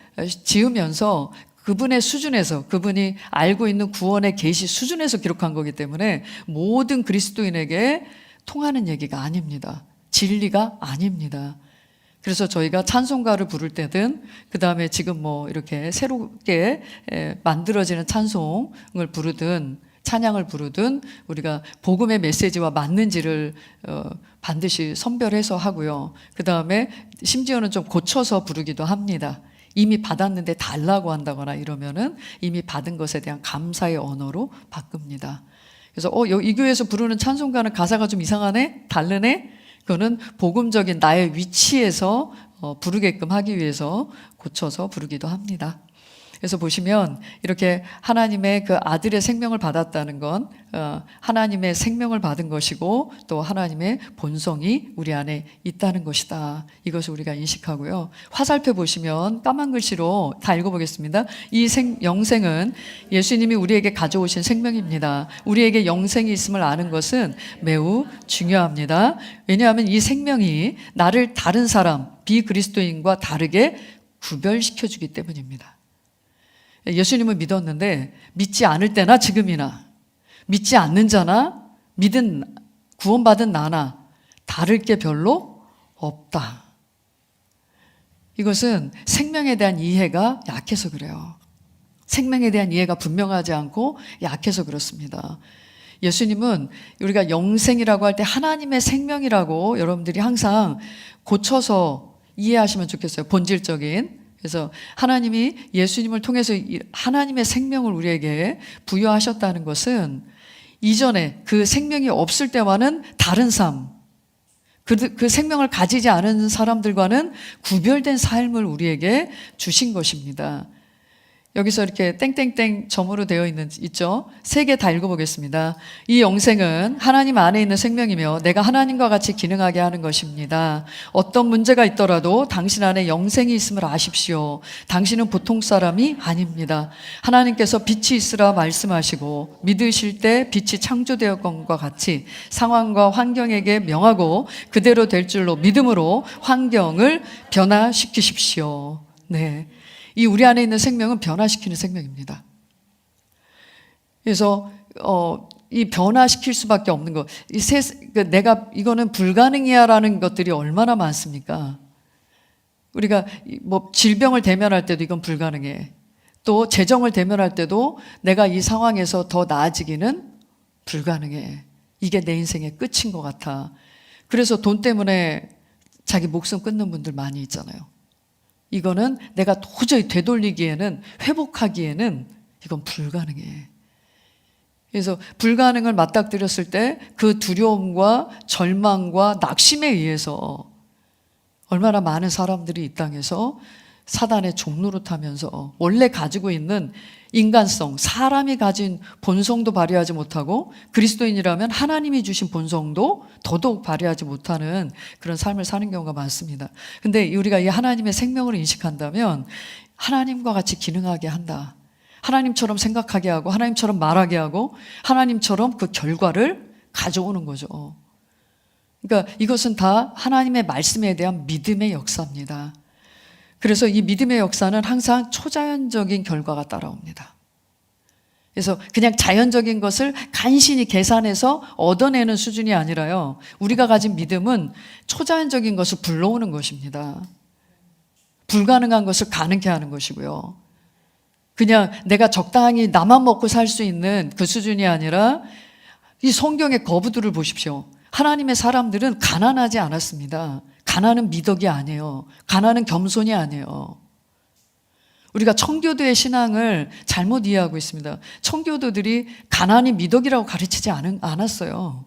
지으면서 그분의 수준에서, 그분이 알고 있는 구원의 계시 수준에서 기록한 거기 때문에 모든 그리스도인에게 통하는 얘기가 아닙니다. 진리가 아닙니다. 그래서 저희가 찬송가를 부를 때든, 그 다음에 지금 뭐 이렇게 새롭게 만들어지는 찬송을 부르든 찬양을 부르든 우리가 복음의 메시지와 맞는지를 반드시 선별해서 하고요. 그 다음에 심지어는 좀 고쳐서 부르기도 합니다. 이미 받았는데 달라고 한다거나 이러면은 이미 받은 것에 대한 감사의 언어로 바꿉니다. 그래서 이 교회에서 부르는 찬송가는 가사가 좀 이상하네? 다르네? 그거는 복음적인 나의 위치에서 부르게끔 하기 위해서 고쳐서 부르기도 합니다. 그래서 보시면 이렇게 하나님의 그 아들의 생명을 받았다는 건 하나님의 생명을 받은 것이고 또 하나님의 본성이 우리 안에 있다는 것이다. 이것을 우리가 인식하고요. 화살표 보시면 까만 글씨로 다 읽어보겠습니다. 이 영생은 예수님이 우리에게 가져오신 생명입니다. 우리에게 영생이 있음을 아는 것은 매우 중요합니다. 왜냐하면 이 생명이 나를 다른 사람, 비그리스도인과 다르게 구별시켜주기 때문입니다. 예수님을 믿었는데 믿지 않을 때나 지금이나 믿지 않는 자나 구원받은 나나 다를 게 별로 없다. 이것은 생명에 대한 이해가 약해서 그래요. 생명에 대한 이해가 분명하지 않고 약해서 그렇습니다. 예수님은 우리가 영생이라고 할 때 하나님의 생명이라고 여러분들이 항상 고쳐서 이해하시면 좋겠어요. 본질적인. 그래서 하나님이 예수님을 통해서 하나님의 생명을 우리에게 부여하셨다는 것은 이전에 그 생명이 없을 때와는 다른 삶, 그 생명을 가지지 않은 사람들과는 구별된 삶을 우리에게 주신 것입니다. 여기서 이렇게 땡땡땡 점으로 되어 있죠? 3개 다 읽어보겠습니다. 이 영생은 하나님 안에 있는 생명이며 내가 하나님과 같이 기능하게 하는 것입니다. 어떤 문제가 있더라도 당신 안에 영생이 있음을 아십시오. 당신은 보통 사람이 아닙니다. 하나님께서 빛이 있으라 말씀하시고 믿으실 때 빛이 창조되었건과 같이 상황과 환경에게 명하고 그대로 될 줄로 믿음으로 환경을 변화시키십시오. 네. 이 우리 안에 있는 생명은 변화시키는 생명입니다. 그래서 이 변화시킬 수밖에 없는 것, 이거는 불가능이야라는 것들이 얼마나 많습니까? 우리가 뭐 질병을 대면할 때도 이건 불가능해. 또 재정을 대면할 때도 내가 이 상황에서 더 나아지기는 불가능해. 이게 내 인생의 끝인 것 같아. 그래서 돈 때문에 자기 목숨 끊는 분들 많이 있잖아요. 이거는 내가 도저히 되돌리기에는, 회복하기에는 이건 불가능해. 그래서 불가능을 맞닥뜨렸을 때 그 두려움과 절망과 낙심에 의해서 얼마나 많은 사람들이 이 땅에서 사단의 종로로 타면서 원래 가지고 있는 인간성, 사람이 가진 본성도 발휘하지 못하고 그리스도인이라면 하나님이 주신 본성도 더더욱 발휘하지 못하는 그런 삶을 사는 경우가 많습니다. 근데 우리가 이 하나님의 생명을 인식한다면 하나님과 같이 기능하게 한다. 하나님처럼 생각하게 하고 하나님처럼 말하게 하고 하나님처럼 그 결과를 가져오는 거죠. 그러니까 이것은 다 하나님의 말씀에 대한 믿음의 역사입니다. 그래서 이 믿음의 역사는 항상 초자연적인 결과가 따라옵니다. 그래서 그냥 자연적인 것을 간신히 계산해서 얻어내는 수준이 아니라요. 우리가 가진 믿음은 초자연적인 것을 불러오는 것입니다. 불가능한 것을 가능케 하는 것이고요. 그냥 내가 적당히 나만 먹고 살 수 있는 그 수준이 아니라 이 성경의 거부들을 보십시오. 하나님의 사람들은 가난하지 않았습니다. 가난은 미덕이 아니에요. 가난은 겸손이 아니에요. 우리가 청교도의 신앙을 잘못 이해하고 있습니다. 청교도들이 가난이 미덕이라고 가르치지 않았어요.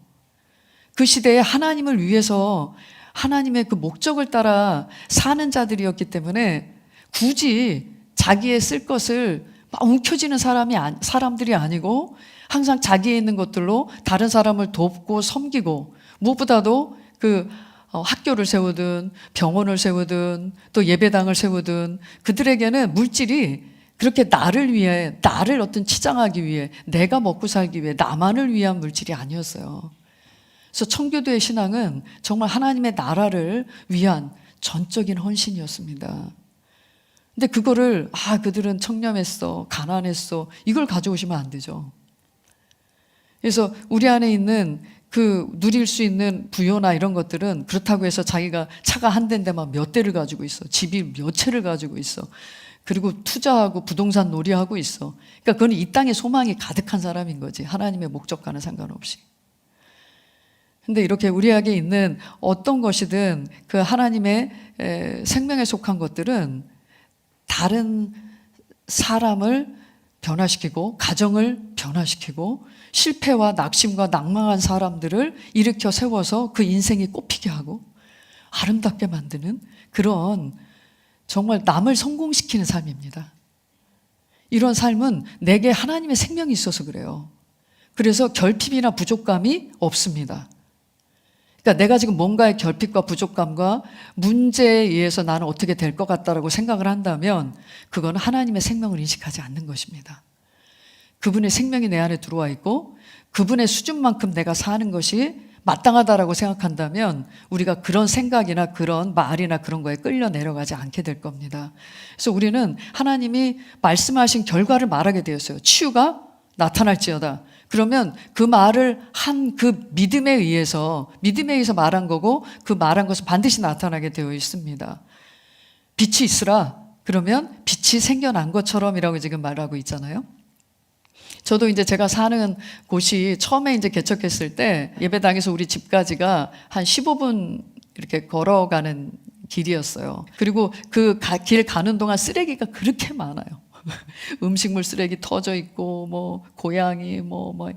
그 시대에 하나님을 위해서 하나님의 그 목적을 따라 사는 자들이었기 때문에 굳이 자기의 쓸 것을 막 움켜쥐는 사람들이 아니고 항상 자기에 있는 것들로 다른 사람을 돕고 섬기고 무엇보다도 학교를 세우든 병원을 세우든 또 예배당을 세우든 그들에게는 물질이 그렇게 나를 위해, 나를 어떤 치장하기 위해, 내가 먹고 살기 위해, 나만을 위한 물질이 아니었어요. 그래서 청교도의 신앙은 정말 하나님의 나라를 위한 전적인 헌신이었습니다. 근데 그거를 그들은 청렴했어, 가난했어, 이걸 가져오시면 안 되죠. 그래서 우리 안에 있는 누릴 수 있는 부여나 이런 것들은 그렇다고 해서 자기가 차가 한 대인데만 몇 대를 가지고 있어. 집이 몇 채를 가지고 있어. 그리고 투자하고 부동산 놀이하고 있어. 그러니까 그건 이 땅에 소망이 가득한 사람인 거지. 하나님의 목적과는 상관없이. 근데 이렇게 우리에게 있는 어떤 것이든 그 하나님의 생명에 속한 것들은 다른 사람을 변화시키고 가정을 변화시키고 실패와 낙심과 낭망한 사람들을 일으켜 세워서 그 인생이 꽃피게 하고 아름답게 만드는 그런 정말 남을 성공시키는 삶입니다. 이런 삶은 내게 하나님의 생명이 있어서 그래요. 그래서 결핍이나 부족감이 없습니다. 그러니까 내가 지금 뭔가의 결핍과 부족감과 문제에 의해서 나는 어떻게 될 것 같다라고 생각을 한다면 그건 하나님의 생명을 인식하지 않는 것입니다. 그분의 생명이 내 안에 들어와 있고 그분의 수준만큼 내가 사는 것이 마땅하다라고 생각한다면 우리가 그런 생각이나 그런 말이나 그런 거에 끌려 내려가지 않게 될 겁니다. 그래서 우리는 하나님이 말씀하신 결과를 말하게 되었어요. 치유가 나타날지어다. 그러면 그 말을 한 그 믿음에 의해서 말한 거고 그 말한 것은 반드시 나타나게 되어 있습니다. 빛이 있으라. 그러면 빛이 생겨난 것처럼이라고 지금 말하고 있잖아요. 저도 이제 제가 사는 곳이 처음에 이제 개척했을 때 예배당에서 우리 집까지가 한 15분 이렇게 걸어가는 길이었어요. 그리고 그 길 가는 동안 쓰레기가 그렇게 많아요. 음식물 쓰레기 터져 있고 뭐 고양이 뭐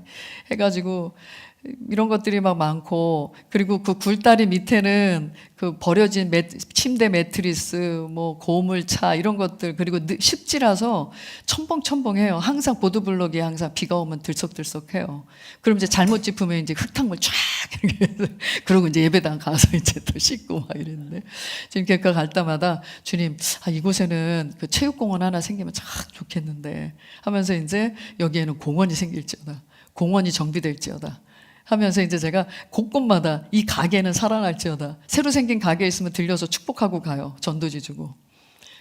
해가지고 이런 것들이 막 많고 그리고 그 굴다리 밑에는 그 버려진 침대 매트리스 뭐 고물차 이런 것들 그리고 습지라서 첨벙첨벙해요. 항상 보도블록이 항상 비가 오면 들썩들썩해요. 그럼 이제 잘못 짚으면 이제 흙탕물 쫙 이렇게 그러고 이제 예배당 가서 이제 또 씻고 막 이랬는데 지금 교회 갈 때마다 주님 이곳에는 그 체육공원 하나 생기면 참 좋겠는데 하면서 이제 여기에는 공원이 생길지어다. 공원이 정비될지어다. 하면서 이제 제가 곳곳마다 이 가게는 살아날지어다. 새로 생긴 가게에 있으면 들려서 축복하고 가요. 전도지 주고.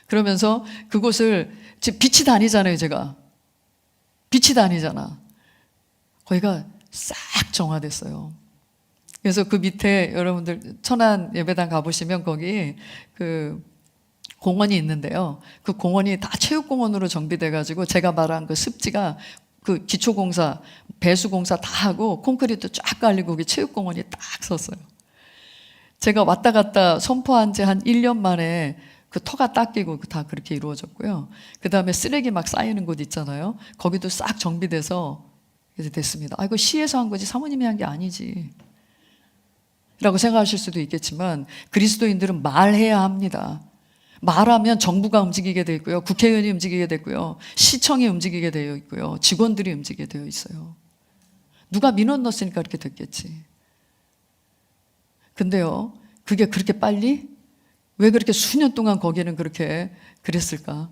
그러면서 그곳을 빛이 다니잖아요, 제가. 빛이 다니잖아. 거기가 싹 정화됐어요. 그래서 그 밑에 여러분들 천안 예배당 가보시면 거기 그 공원이 있는데요. 그 공원이 다 체육공원으로 정비돼가지고 제가 말한 그 습지가 그 기초공사, 배수공사 다 하고 콘크리트 쫙 깔리고 거기 체육공원이 딱 섰어요. 제가 왔다 갔다 선포한 지 한 1년 만에 그 터가 닦이고 다 그렇게 이루어졌고요. 그 다음에 쓰레기 막 쌓이는 곳 있잖아요. 거기도 싹 정비돼서 이제 됐습니다. 이거 시에서 한 거지 사모님이 한 게 아니지. 라고 생각하실 수도 있겠지만 그리스도인들은 말해야 합니다. 말하면 정부가 움직이게 되어 있고요. 국회의원이 움직이게 되고요. 시청이 움직이게 되어 있고요. 직원들이 움직이게 되어 있어요. 누가 민원 넣었으니까 그렇게 됐겠지. 근데요, 그게 그렇게 빨리? 왜 그렇게 수년 동안 거기는 그렇게 그랬을까?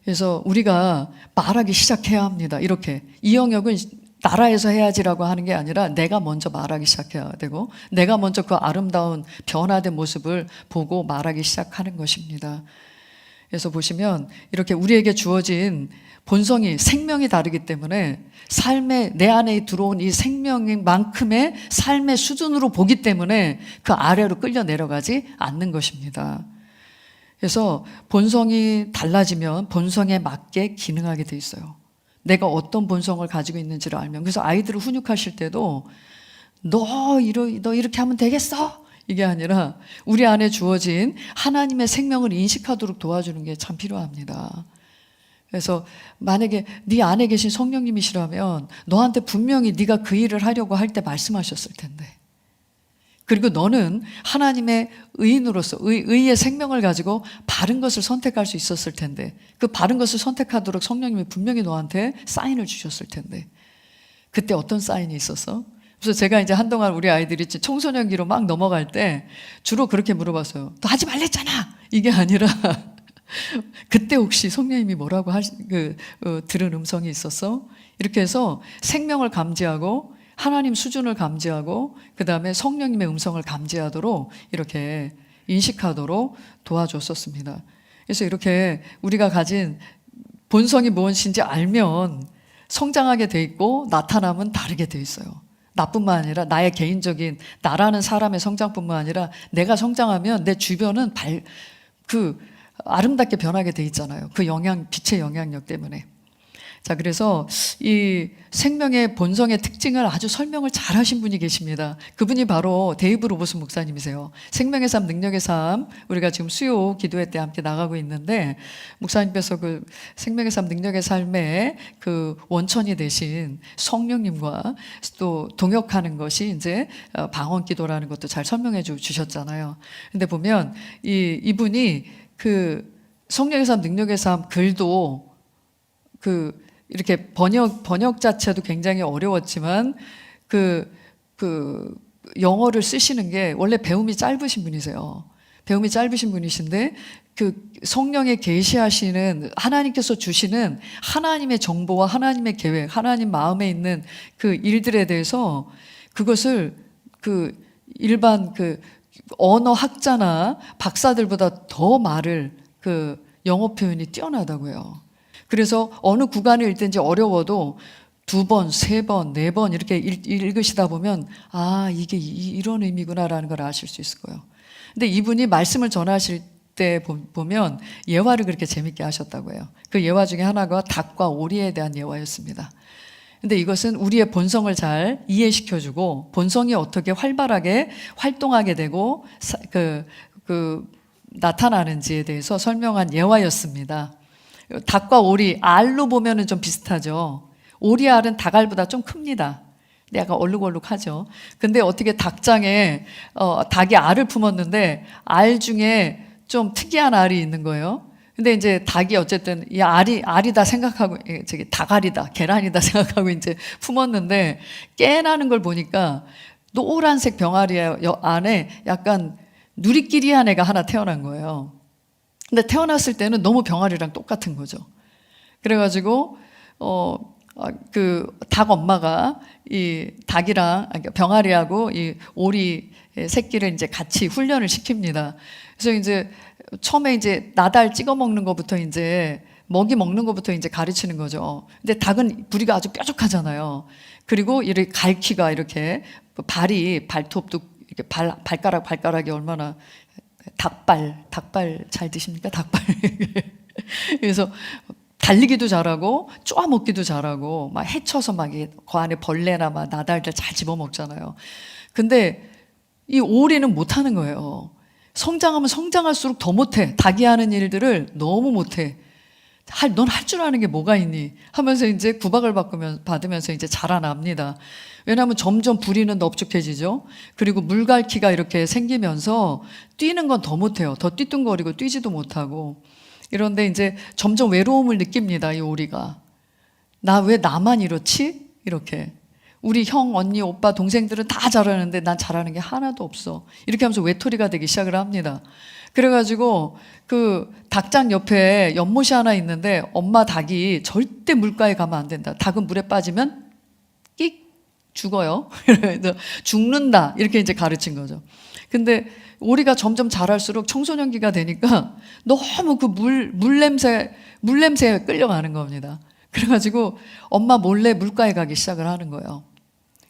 그래서 우리가 말하기 시작해야 합니다. 이렇게. 이 영역은 나라에서 해야지라고 하는 게 아니라 내가 먼저 말하기 시작해야 되고 내가 먼저 그 아름다운 변화된 모습을 보고 말하기 시작하는 것입니다. 그래서 보시면 이렇게 우리에게 주어진 본성이 생명이 다르기 때문에 삶의 내 안에 들어온 이 생명만큼의 삶의 수준으로 보기 때문에 그 아래로 끌려 내려가지 않는 것입니다. 그래서 본성이 달라지면 본성에 맞게 기능하게 돼 있어요. 내가 어떤 본성을 가지고 있는지를 알면. 그래서 아이들을 훈육하실 때도 너 이렇게 하면 되겠어? 이게 아니라 우리 안에 주어진 하나님의 생명을 인식하도록 도와주는 게 참 필요합니다. 그래서 만약에 네 안에 계신 성령님이시라면 너한테 분명히 네가 그 일을 하려고 할 때 말씀하셨을 텐데, 그리고 너는 하나님의 의인으로서 의의 생명을 가지고 바른 것을 선택할 수 있었을 텐데, 그 바른 것을 선택하도록 성령님이 분명히 너한테 사인을 주셨을 텐데, 그때 어떤 사인이 있었어? 그래서 제가 이제 한동안 우리 아이들이 청소년기로 막 넘어갈 때 주로 그렇게 물어봤어요. 너 하지 말랬잖아. 이게 아니라 그때 혹시 성령님이 뭐라고 들은 음성이 있었어? 이렇게 해서 생명을 감지하고 하나님 수준을 감지하고 그 다음에 성령님의 음성을 감지하도록 이렇게 인식하도록 도와줬었습니다. 그래서 이렇게 우리가 가진 본성이 무엇인지 알면 성장하게 돼 있고 나타남은 다르게 돼 있어요. 나뿐만 아니라 나의 개인적인 나라는 사람의 성장뿐만 아니라 내가 성장하면 내 주변은 아름답게 변하게 돼 있잖아요. 그 빛의 영향력 때문에. 자, 그래서 이 생명의 본성의 특징을 아주 설명을 잘 하신 분이 계십니다. 그분이 바로 데이브 로버슨 목사님이세요. 생명의 삶, 능력의 삶, 우리가 지금 수요 기도회 때 함께 나가고 있는데, 목사님께서 그 생명의 삶, 능력의 삶의 그 원천이 되신 성령님과 또 동역하는 것이 이제 방언 기도라는 것도 잘 설명해 주셨잖아요. 근데 보면 이분이 그 성령의 삶, 능력의 삶 글도 이렇게 번역 자체도 굉장히 어려웠지만 영어를 쓰시는 게 원래 배움이 짧으신 분이세요. 배움이 짧으신 분이신데 그 성령에 계시하시는 하나님께서 주시는 하나님의 정보와 하나님의 계획, 하나님 마음에 있는 그 일들에 대해서 그것을 일반 언어 학자나 박사들보다 더 말을 영어 표현이 뛰어나다고요. 그래서 어느 구간을 읽든지 어려워도 2번, 3번, 4번 이렇게 읽으시다 보면 이게 이런 의미구나라는 걸 아실 수 있을 거예요. 근데 이분이 말씀을 전하실 때 보면 예화를 그렇게 재밌게 하셨다고 해요. 그 예화 중에 하나가 닭과 오리에 대한 예화였습니다. 근데 이것은 우리의 본성을 잘 이해시켜주고 본성이 어떻게 활발하게 활동하게 되고 나타나는지에 대해서 설명한 예화였습니다. 닭과 오리, 알로 보면은 좀 비슷하죠. 오리 알은 닭알보다 좀 큽니다. 약간 얼룩얼룩하죠. 근데 어떻게 닭장에 닭이 알을 품었는데 알 중에 좀 특이한 알이 있는 거예요. 근데 이제 닭이 어쨌든 이 알이다 생각하고 닭알이다, 계란이다 생각하고 이제 품었는데 깨나는 걸 보니까 노란색 병아리 안에 약간 누리끼리한 애가 하나 태어난 거예요. 근데 태어났을 때는 너무 병아리랑 똑같은 거죠. 그래가지고 닭 엄마가 이 닭이랑 병아리하고 이 오리 새끼를 이제 같이 훈련을 시킵니다. 그래서 이제 처음에 이제 나달 찍어 먹는 것부터 이제 먹이 먹는 것부터 이제 가르치는 거죠. 근데 닭은 부리가 아주 뾰족하잖아요. 그리고 이렇게 갈퀴가 이렇게 발톱도 이렇게 발가락이 얼마나 닭발 잘 드십니까? 닭발. 그래서 달리기도 잘하고 쪼아 먹기도 잘하고 막 헤쳐서 막 그 안에 벌레나 막 나달들 잘 집어 먹잖아요. 근데 이 오리는 못 하는 거예요. 성장하면 성장할수록 더 못해. 닭이 하는 일들을 너무 못해. 넌 할 줄 아는 게 뭐가 있니? 하면서 이제 구박을 받으면서 이제 자라납니다. 왜냐하면 점점 부리는 넙죽해지죠. 그리고 물갈퀴가 이렇게 생기면서 뛰는 건 더 못해요. 더 띠뚱거리고 뛰지도 못하고. 이런데 이제 점점 외로움을 느낍니다. 이 오리가. 왜 나만 이렇지? 이렇게. 우리 형, 언니, 오빠, 동생들은 다 잘하는데 난 잘하는 게 하나도 없어. 이렇게 하면서 외톨이가 되기 시작을 합니다. 그래가지고 그 닭장 옆에 연못이 하나 있는데 엄마 닭이 절대 물가에 가면 안 된다. 닭은 물에 빠지면 끽 죽어요. 그래서 죽는다. 이렇게 이제 가르친 거죠. 근데 오리가 점점 자랄수록 청소년기가 되니까 너무 그 물냄새에 끌려가는 겁니다. 그래가지고 엄마 몰래 물가에 가기 시작을 하는 거예요.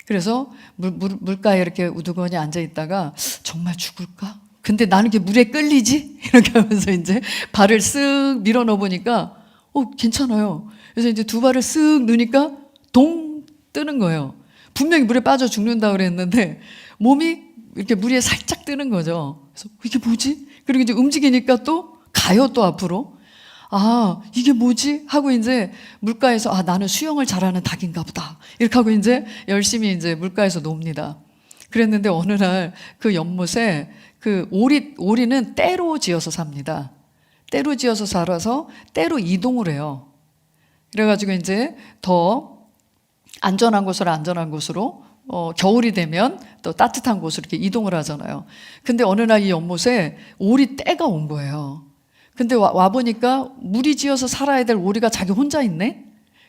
그래서 물가에 이렇게 우두커니 앉아 있다가 정말 죽을까? 근데 나는 이렇게 물에 끌리지? 이렇게 하면서 이제 발을 쓱 밀어 넣어 보니까 괜찮아요. 그래서 이제 두 발을 쓱 넣으니까 동 뜨는 거예요. 분명히 물에 빠져 죽는다 그랬는데 몸이 이렇게 물 위에 살짝 뜨는 거죠. 그래서 이게 뭐지? 그리고 이제 움직이니까 또 가요, 또 앞으로. 이게 뭐지? 하고 이제 물가에서 나는 수영을 잘하는 닭인가 보다. 이렇게 하고 이제 열심히 이제 물가에서 놉니다. 그랬는데 어느 날 그 연못에 그 오리는 떼로 지어서 삽니다. 떼로 지어서 살아서 떼로 이동을 해요. 그래가지고 이제 더 안전한 곳으로 겨울이 되면 또 따뜻한 곳으로 이렇게 이동을 하잖아요. 근데 어느 날 이 연못에 오리 떼가 온 거예요. 근데 와보니까 무리지어서 살아야 될 오리가 자기 혼자 있네?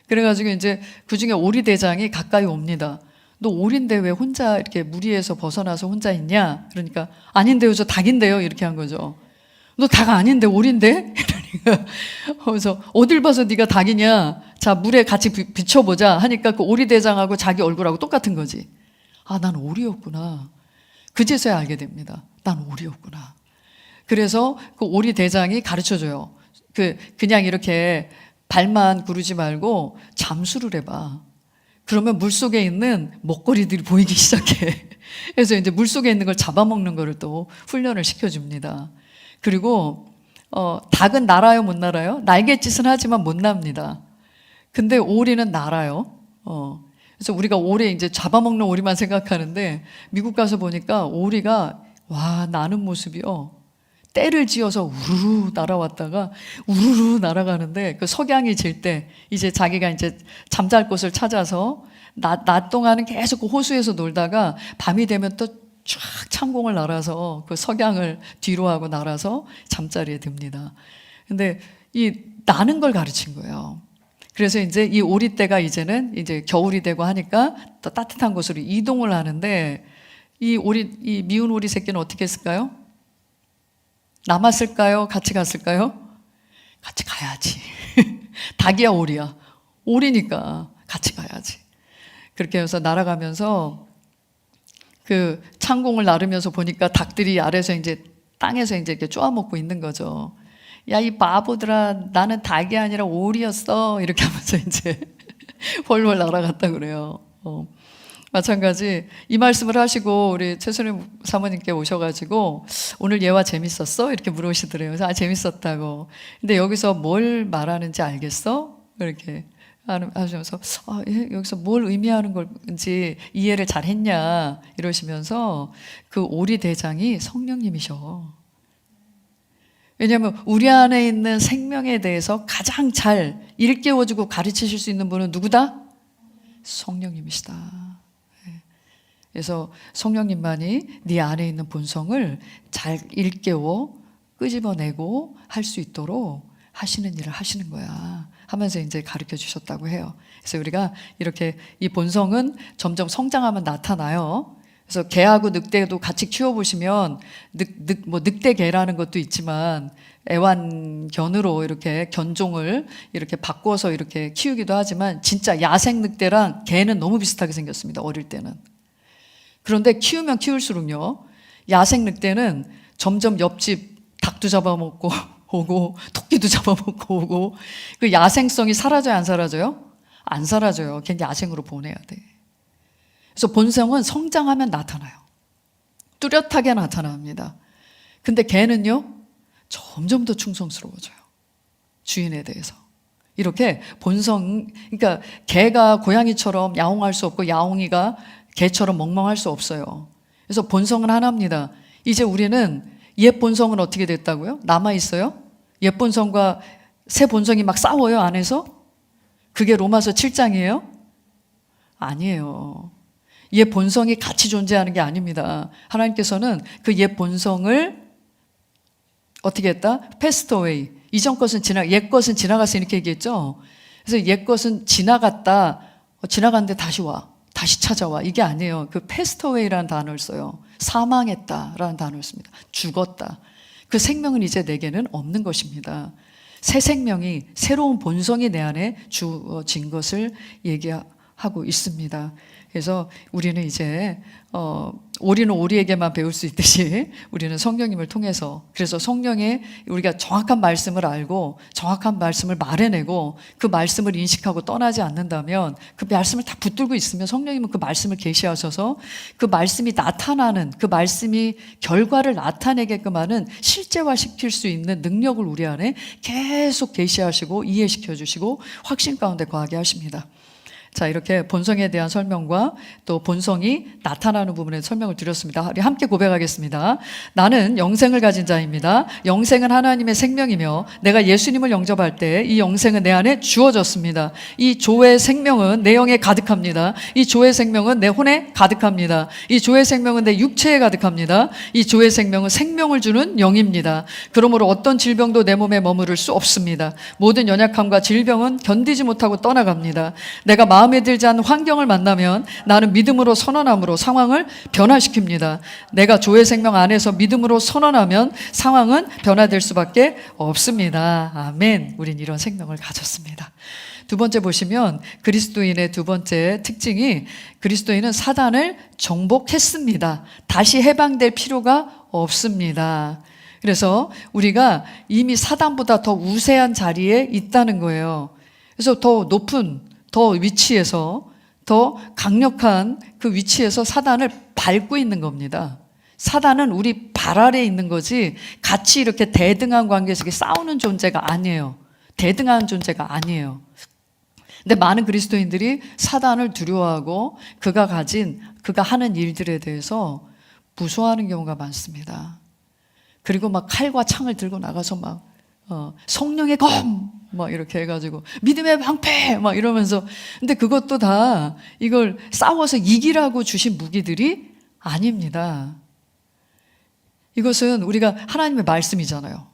그래가지고 이제 그 중에 오리 대장이 가까이 옵니다. 너 오리인데 왜 혼자 이렇게 무리에서 벗어나서 혼자 있냐? 그러니까 아닌데요, 저 닭인데요. 이렇게 한 거죠. 너 닭 아닌데 오리인데? 이러니까 그래서 어딜 봐서 네가 닭이냐? 자, 물에 같이 비춰보자 하니까 그 오리 대장하고 자기 얼굴하고 똑같은 거지. 난 오리였구나. 그제서야 알게 됩니다. 난 오리였구나. 그래서 그 오리 대장이 가르쳐줘요. 그냥 이렇게 발만 구르지 말고 잠수를 해봐. 그러면 물속에 있는 먹거리들이 보이기 시작해. 그래서 이제 물속에 있는 걸 잡아먹는 거를 또 훈련을 시켜줍니다. 그리고 닭은 날아요, 못 날아요? 날갯짓은 하지만 못 납니다. 근데 오리는 날아요. 그래서 우리가 오리 이제 잡아먹는 오리만 생각하는데 미국 가서 보니까 오리가 나는 모습이요. 떼를 지어서 우르르 날아왔다가 우르르 날아가는데 그 석양이 질 때 이제 자기가 이제 잠잘 곳을 찾아서 낮 동안은 계속 그 호수에서 놀다가 밤이 되면 또 쫙 창공을 날아서 그 석양을 뒤로 하고 날아서 잠자리에 듭니다. 근데 이 나는 걸 가르친 거예요. 그래서 이제 이 오리떼가 이제는 이제 겨울이 되고 하니까 더 따뜻한 곳으로 이동을 하는데 이 미운 오리 새끼는 어떻게 했을까요? 남았을까요? 같이 갔을까요? 같이 가야지. 닭이야, 오리야. 오리니까 같이 가야지. 그렇게 해서 날아가면서 그 창공을 나르면서 보니까 닭들이 아래서 이제 땅에서 이제 이렇게 쪼아먹고 있는 거죠. 야, 이 바보들아, 나는 닭이 아니라 오리였어. 이렇게 하면서 이제 훨훨 날아갔다 그래요. 마찬가지 이 말씀을 하시고 우리 최순희 사모님께 오셔가지고 오늘 예화 재밌었어? 이렇게 물으시더래요. 그래서 재밌었다고. 근데 여기서 뭘 말하는지 알겠어? 이렇게 하시면서 여기서 뭘 의미하는 건지 이해를 잘 했냐 이러시면서 그 오리 대장이 성령님이셔. 왜냐하면 우리 안에 있는 생명에 대해서 가장 잘 일깨워주고 가르치실 수 있는 분은 누구다? 성령님이시다. 그래서 성령님만이 네 안에 있는 본성을 잘 일깨워 끄집어내고 할 수 있도록 하시는 일을 하시는 거야 하면서 이제 가르쳐 주셨다고 해요. 그래서 우리가 이렇게 이 본성은 점점 성장하면 나타나요. 그래서 개하고 늑대도 같이 키워보시면 늑대 개라는 것도 있지만 애완견으로 이렇게 견종을 이렇게 바꿔서 이렇게 키우기도 하지만 진짜 야생 늑대랑 개는 너무 비슷하게 생겼습니다. 어릴 때는. 그런데 키우면 키울수록요, 야생 늑대는 점점 옆집 닭도 잡아먹고 오고 토끼도 잡아먹고 오고 그 야생성이 사라져요, 안 사라져요? 안 사라져요. 걔는 야생으로 보내야 돼. 그래서 본성은 성장하면 나타나요. 뚜렷하게 나타납니다. 근데 개는요, 점점 더 충성스러워져요. 주인에 대해서. 이렇게 그러니까 개가 고양이처럼 야옹할 수 없고 야옹이가 개처럼 멍멍할 수 없어요. 그래서 본성은 하나입니다. 이제 우리는 옛 본성은 어떻게 됐다고요? 남아있어요? 옛 본성과 새 본성이 막 싸워요, 안에서? 그게 로마서 7장이에요? 아니에요. 옛 본성이 같이 존재하는 게 아닙니다. 하나님께서는 그 옛 본성을 어떻게 했다? 패스트 어웨이. 이전 것은 옛 것은 지나갔어. 이렇게 얘기했죠? 그래서 옛 것은 지나갔는데 다시 다시 찾아와. 이게 아니에요. 그 패스트웨이라는 단어를 써요. 사망했다라는 단어를 씁니다. 죽었다. 그 생명은 이제 내게는 없는 것입니다. 새 생명이, 새로운 본성이 내 안에 주어진 것을 얘기하고 있습니다. 그래서 우리는 이제 오리는 오리에게만 배울 수 있듯이 우리는 성령님을 통해서, 그래서 성령의 우리가 정확한 말씀을 알고 정확한 말씀을 말해내고 그 말씀을 인식하고 떠나지 않는다면, 그 말씀을 다 붙들고 있으면 성령님은 그 말씀을 계시하셔서 그 말씀이 나타나는, 그 말씀이 결과를 나타내게끔 하는 실제화시킬 수 있는 능력을 우리 안에 계속 계시하시고 이해시켜 주시고 확신 가운데 거하게 하십니다. 자, 이렇게 본성에 대한 설명과 또 본성이 나타나는 부분에 설명을 드렸습니다. 우리 함께 고백하겠습니다. 나는 영생을 가진 자입니다. 영생은 하나님의 생명이며 내가 예수님을 영접할 때 이 영생은 내 안에 주어졌습니다. 이 조의 생명은 내 영에 가득합니다. 이 조의 생명은 내 혼에 가득합니다. 이 조의 생명은 내 육체에 가득합니다. 이 조의 생명은 생명을 주는 영입니다. 그러므로 어떤 질병도 내 몸에 머무를 수 없습니다. 모든 연약함과 질병은 견디지 못하고 떠나갑니다. 내가 마음에 들지 않는 환경을 만나면 나는 믿음으로 선언함으로 상황을 변화시킵니다. 내가 조의 생명 안에서 믿음으로 선언하면 상황은 변화될 수밖에 없습니다. 아멘. 우린 이런 생명을 가졌습니다. 두 번째 보시면 그리스도인의 두 번째 특징이, 그리스도인은 사단을 정복했습니다. 다시 해방될 필요가 없습니다. 그래서 우리가 이미 사단보다 더 우세한 자리에 있다는 거예요. 그래서 더 높은, 더 위치에서, 더 강력한 그 위치에서 사단을 밟고 있는 겁니다. 사단은 우리 발 아래에 있는 거지 같이 이렇게 대등한 관계에서 싸우는 존재가 아니에요. 대등한 존재가 아니에요. 근데 많은 그리스도인들이 사단을 두려워하고 그가 하는 일들에 대해서 무서워하는 경우가 많습니다. 그리고 막 칼과 창을 들고 나가서 막 성령의 검! 막 이렇게 해가지고 믿음의 방패! 막 이러면서, 근데 그것도 다 이걸 싸워서 이기라고 주신 무기들이 아닙니다. 이것은 우리가 하나님의 말씀이잖아요.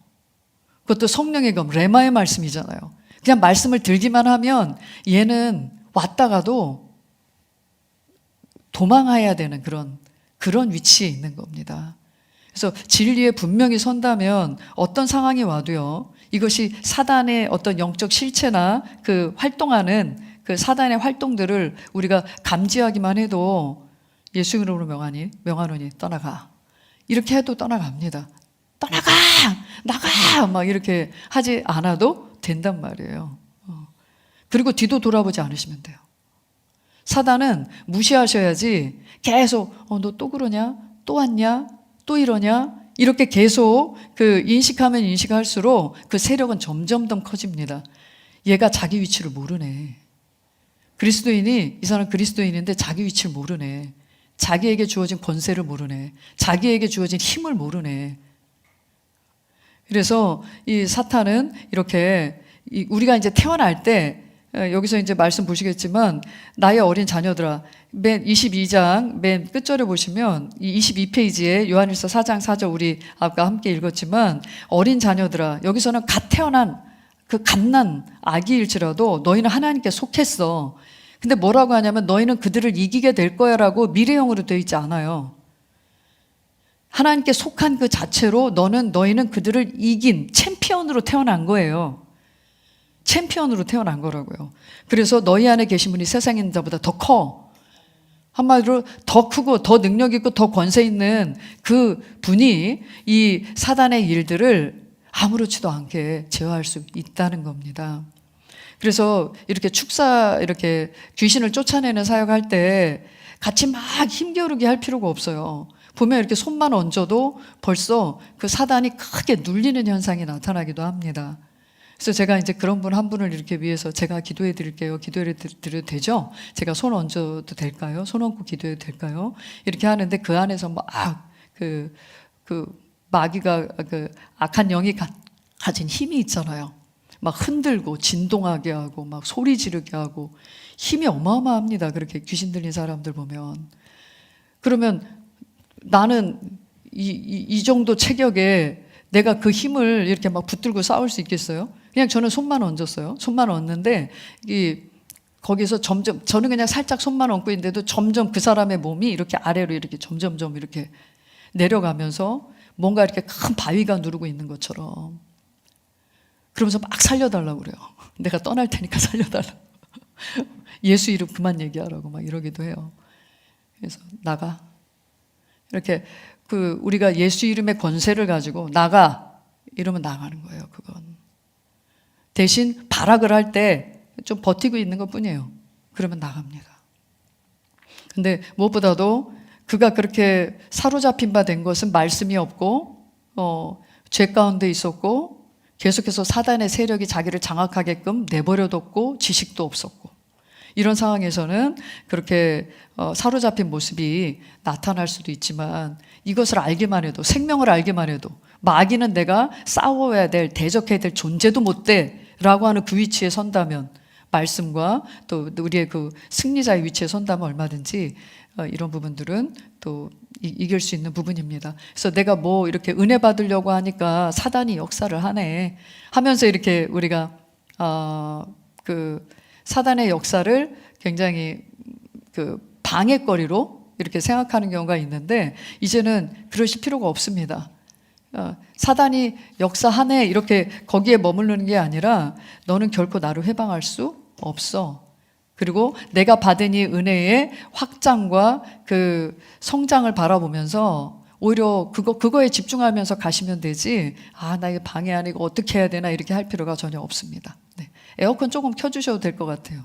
그것도 성령의 검, 레마의 말씀이잖아요. 그냥 말씀을 들기만 하면 얘는 왔다가도 도망해야 되는 그런 위치에 있는 겁니다. 그래서 진리에 분명히 선다면 어떤 상황이 와도요, 이것이 사단의 어떤 영적 실체나 그 활동하는 그 사단의 활동들을 우리가 감지하기만 해도 예수 이름으로 명하노니 떠나가. 이렇게 해도 떠나갑니다. 떠나가! 나가! 막 이렇게 하지 않아도 된단 말이에요. 그리고 뒤도 돌아보지 않으시면 돼요. 사단은 무시하셔야지 계속 너 또 그러냐? 또 왔냐? 또 이러냐? 이렇게 계속 그 인식하면 인식할수록 그 세력은 점점 더 커집니다. 얘가 자기 위치를 모르네. 이 사람 그리스도인인데 자기 위치를 모르네. 자기에게 주어진 권세를 모르네. 자기에게 주어진 힘을 모르네. 그래서 이 사탄은 이렇게 우리가 이제 태어날 때, 여기서 이제 말씀 보시겠지만, 나의 어린 자녀들아, 맨 22장 맨 끝절에 보시면 이 22페이지에 요한일서 4장 4절 우리 아까 함께 읽었지만, 어린 자녀들아, 여기서는 갓 태어난 그 갓난 아기일지라도 너희는 하나님께 속했어. 근데 뭐라고 하냐면 너희는 그들을 이기게 될 거야 라고 미래형으로 되어 있지 않아요. 하나님께 속한 그 자체로 너희는 그들을 이긴 챔피언으로 태어난 거예요. 챔피언으로 태어난 거라고요. 그래서 너희 안에 계신 분이 세상에 있는 자보다 더 커. 한마디로 더 크고 더 능력 있고 더 권세 있는 그 분이 이 사단의 일들을 아무렇지도 않게 제어할 수 있다는 겁니다. 그래서 이렇게 이렇게 귀신을 쫓아내는 사역할 때 같이 막 힘겨루게 할 필요가 없어요. 보면 이렇게 손만 얹어도 벌써 그 사단이 크게 눌리는 현상이 나타나기도 합니다. 그래서 제가 이제 그런 분 한 분을 이렇게 위해서 제가 기도해 드릴게요. 기도해 드려도 되죠? 제가 손 얹어도 될까요? 손 얹고 기도해도 될까요? 이렇게 하는데 그 안에서 막 그 마귀가 그 악한 영이 가진 힘이 있잖아요. 막 흔들고 진동하게 하고 막 소리 지르게 하고 힘이 어마어마합니다. 그렇게 귀신 들린 사람들 보면. 그러면 나는 이 정도 체격에 내가 그 힘을 이렇게 막 붙들고 싸울 수 있겠어요? 그냥 저는 손만 얹었어요. 손만 얹는데 거기서 점점 저는 그냥 살짝 손만 얹고 있는데도 점점 그 사람의 몸이 이렇게 아래로 이렇게 점점점 이렇게 내려가면서 뭔가 이렇게 큰 바위가 누르고 있는 것처럼 그러면서 막 살려달라고 그래요. 내가 떠날 테니까 살려달라고. 예수 이름 그만 얘기하라고 막 이러기도 해요. 그래서 나가. 이렇게 우리가 예수 이름의 권세를 가지고 나가 이러면 나가는 거예요. 그건 대신 발악을 할 때 좀 버티고 있는 것 뿐이에요. 그러면 나갑니다. 근데 무엇보다도 그가 그렇게 사로잡힌 바 된 것은 말씀이 없고 죄 가운데 있었고 계속해서 사단의 세력이 자기를 장악하게끔 내버려뒀고 지식도 없었고 이런 상황에서는 그렇게 사로잡힌 모습이 나타날 수도 있지만 이것을 알기만 해도 생명을 알기만 해도 마귀는 내가 싸워야 될 대적해야 될 존재도 못 돼라고 하는 그 위치에 선다면 말씀과 또 우리의 그 승리자의 위치에 선다면 얼마든지 이런 부분들은 또 이길 수 있는 부분입니다. 그래서 내가 뭐 이렇게 은혜 받으려고 하니까 사단이 역사를 하네 하면서 이렇게 우리가 그 사단의 역사를 굉장히 그 방해거리로 이렇게 생각하는 경우가 있는데 이제는 그러실 필요가 없습니다. 사단이 역사하네 이렇게 거기에 머무르는 게 아니라 너는 결코 나를 해방할 수 없어. 그리고 내가 받은 이 은혜의 확장과 그 성장을 바라보면서 오히려 그거에 집중하면서 가시면 되지 나 이거 방해하네 이거 어떻게 해야 되나 이렇게 할 필요가 전혀 없습니다. 네. 에어컨 조금 켜주셔도 될 것 같아요.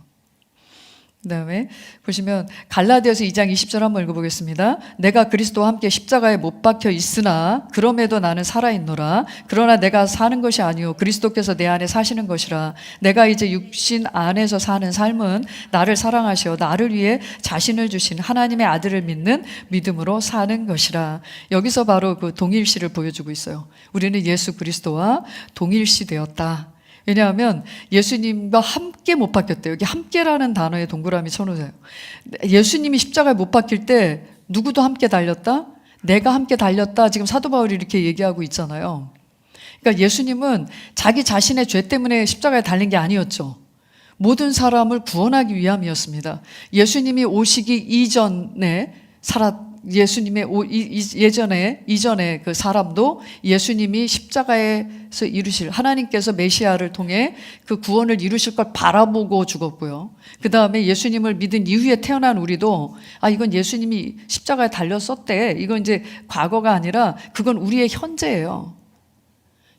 그 다음에 보시면 갈라디아서 2장 20절 한번 읽어보겠습니다. 내가 그리스도와 함께 십자가에 못 박혀 있으나 그럼에도 나는 살아있노라. 그러나 내가 사는 것이 아니요 그리스도께서 내 안에 사시는 것이라. 내가 이제 육신 안에서 사는 삶은 나를 사랑하시어 나를 위해 자신을 주신 하나님의 아들을 믿는 믿음으로 사는 것이라. 여기서 바로 그 동일시를 보여주고 있어요. 우리는 예수 그리스도와 동일시 되었다. 왜냐하면 예수님과 함께 못 박혔대요. 여기 함께라는 단어에 동그라미 쳐놓으세요. 예수님이 십자가에 못 박힐 때 누구도 함께 달렸다? 내가 함께 달렸다. 지금 사도 바울이 이렇게 얘기하고 있잖아요. 그러니까 예수님은 자기 자신의 죄 때문에 십자가에 달린 게 아니었죠. 모든 사람을 구원하기 위함이었습니다. 예수님이 오시기 이전에 예수님의 이전에 그 사람도 예수님이 십자가에서 이루실 하나님께서 메시아를 통해 그 구원을 이루실 걸 바라보고 죽었고요. 그 다음에 예수님을 믿은 이후에 태어난 우리도 이건 예수님이 십자가에 달렸었대. 이건 이제 과거가 아니라 그건 우리의 현재예요.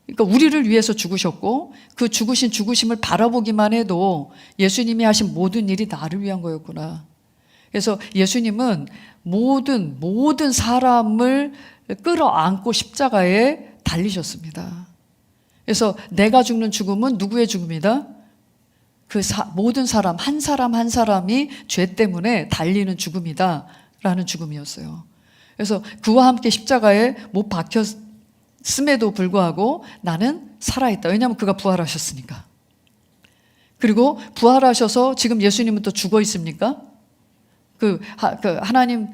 그러니까 우리를 위해서 죽으셨고 그 죽으심을 바라보기만 해도 예수님이 하신 모든 일이 나를 위한 거였구나. 그래서 예수님은 모든 사람을 끌어안고 십자가에 달리셨습니다. 그래서 내가 죽는 죽음은 누구의 죽음이다? 모든 사람 한 사람이 죄 때문에 달리는 죽음이다 라는 죽음이었어요. 그래서 그와 함께 십자가에 못 박혔음에도 불구하고 나는 살아있다. 왜냐하면 그가 부활하셨으니까. 그리고 부활하셔서 지금 예수님은 또 죽어 있습니까? 하나님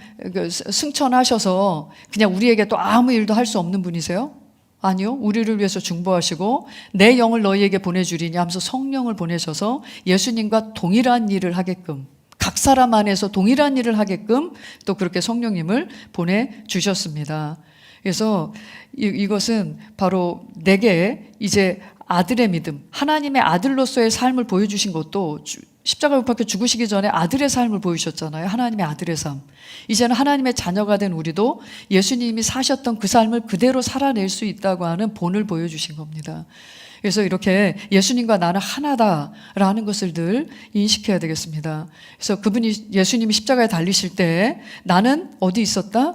승천하셔서 그냥 우리에게 또 아무 일도 할 수 없는 분이세요? 아니요. 우리를 위해서 중보하시고 내 영을 너희에게 보내주리니 하면서 성령을 보내셔서 예수님과 동일한 일을 하게끔 각 사람 안에서 동일한 일을 하게끔 또 그렇게 성령님을 보내주셨습니다. 그래서 이것은 바로 내게 이제 아들의 믿음, 하나님의 아들로서의 삶을 보여주신 것도 십자가에 못 박혀 죽으시기 전에 아들의 삶을 보이셨잖아요. 하나님의 아들의 삶. 이제는 하나님의 자녀가 된 우리도 예수님이 사셨던 그 삶을 그대로 살아낼 수 있다고 하는 본을 보여주신 겁니다. 그래서 이렇게 예수님과 나는 하나다라는 것을 늘 인식해야 되겠습니다. 그래서 예수님이 십자가에 달리실 때 나는 어디 있었다?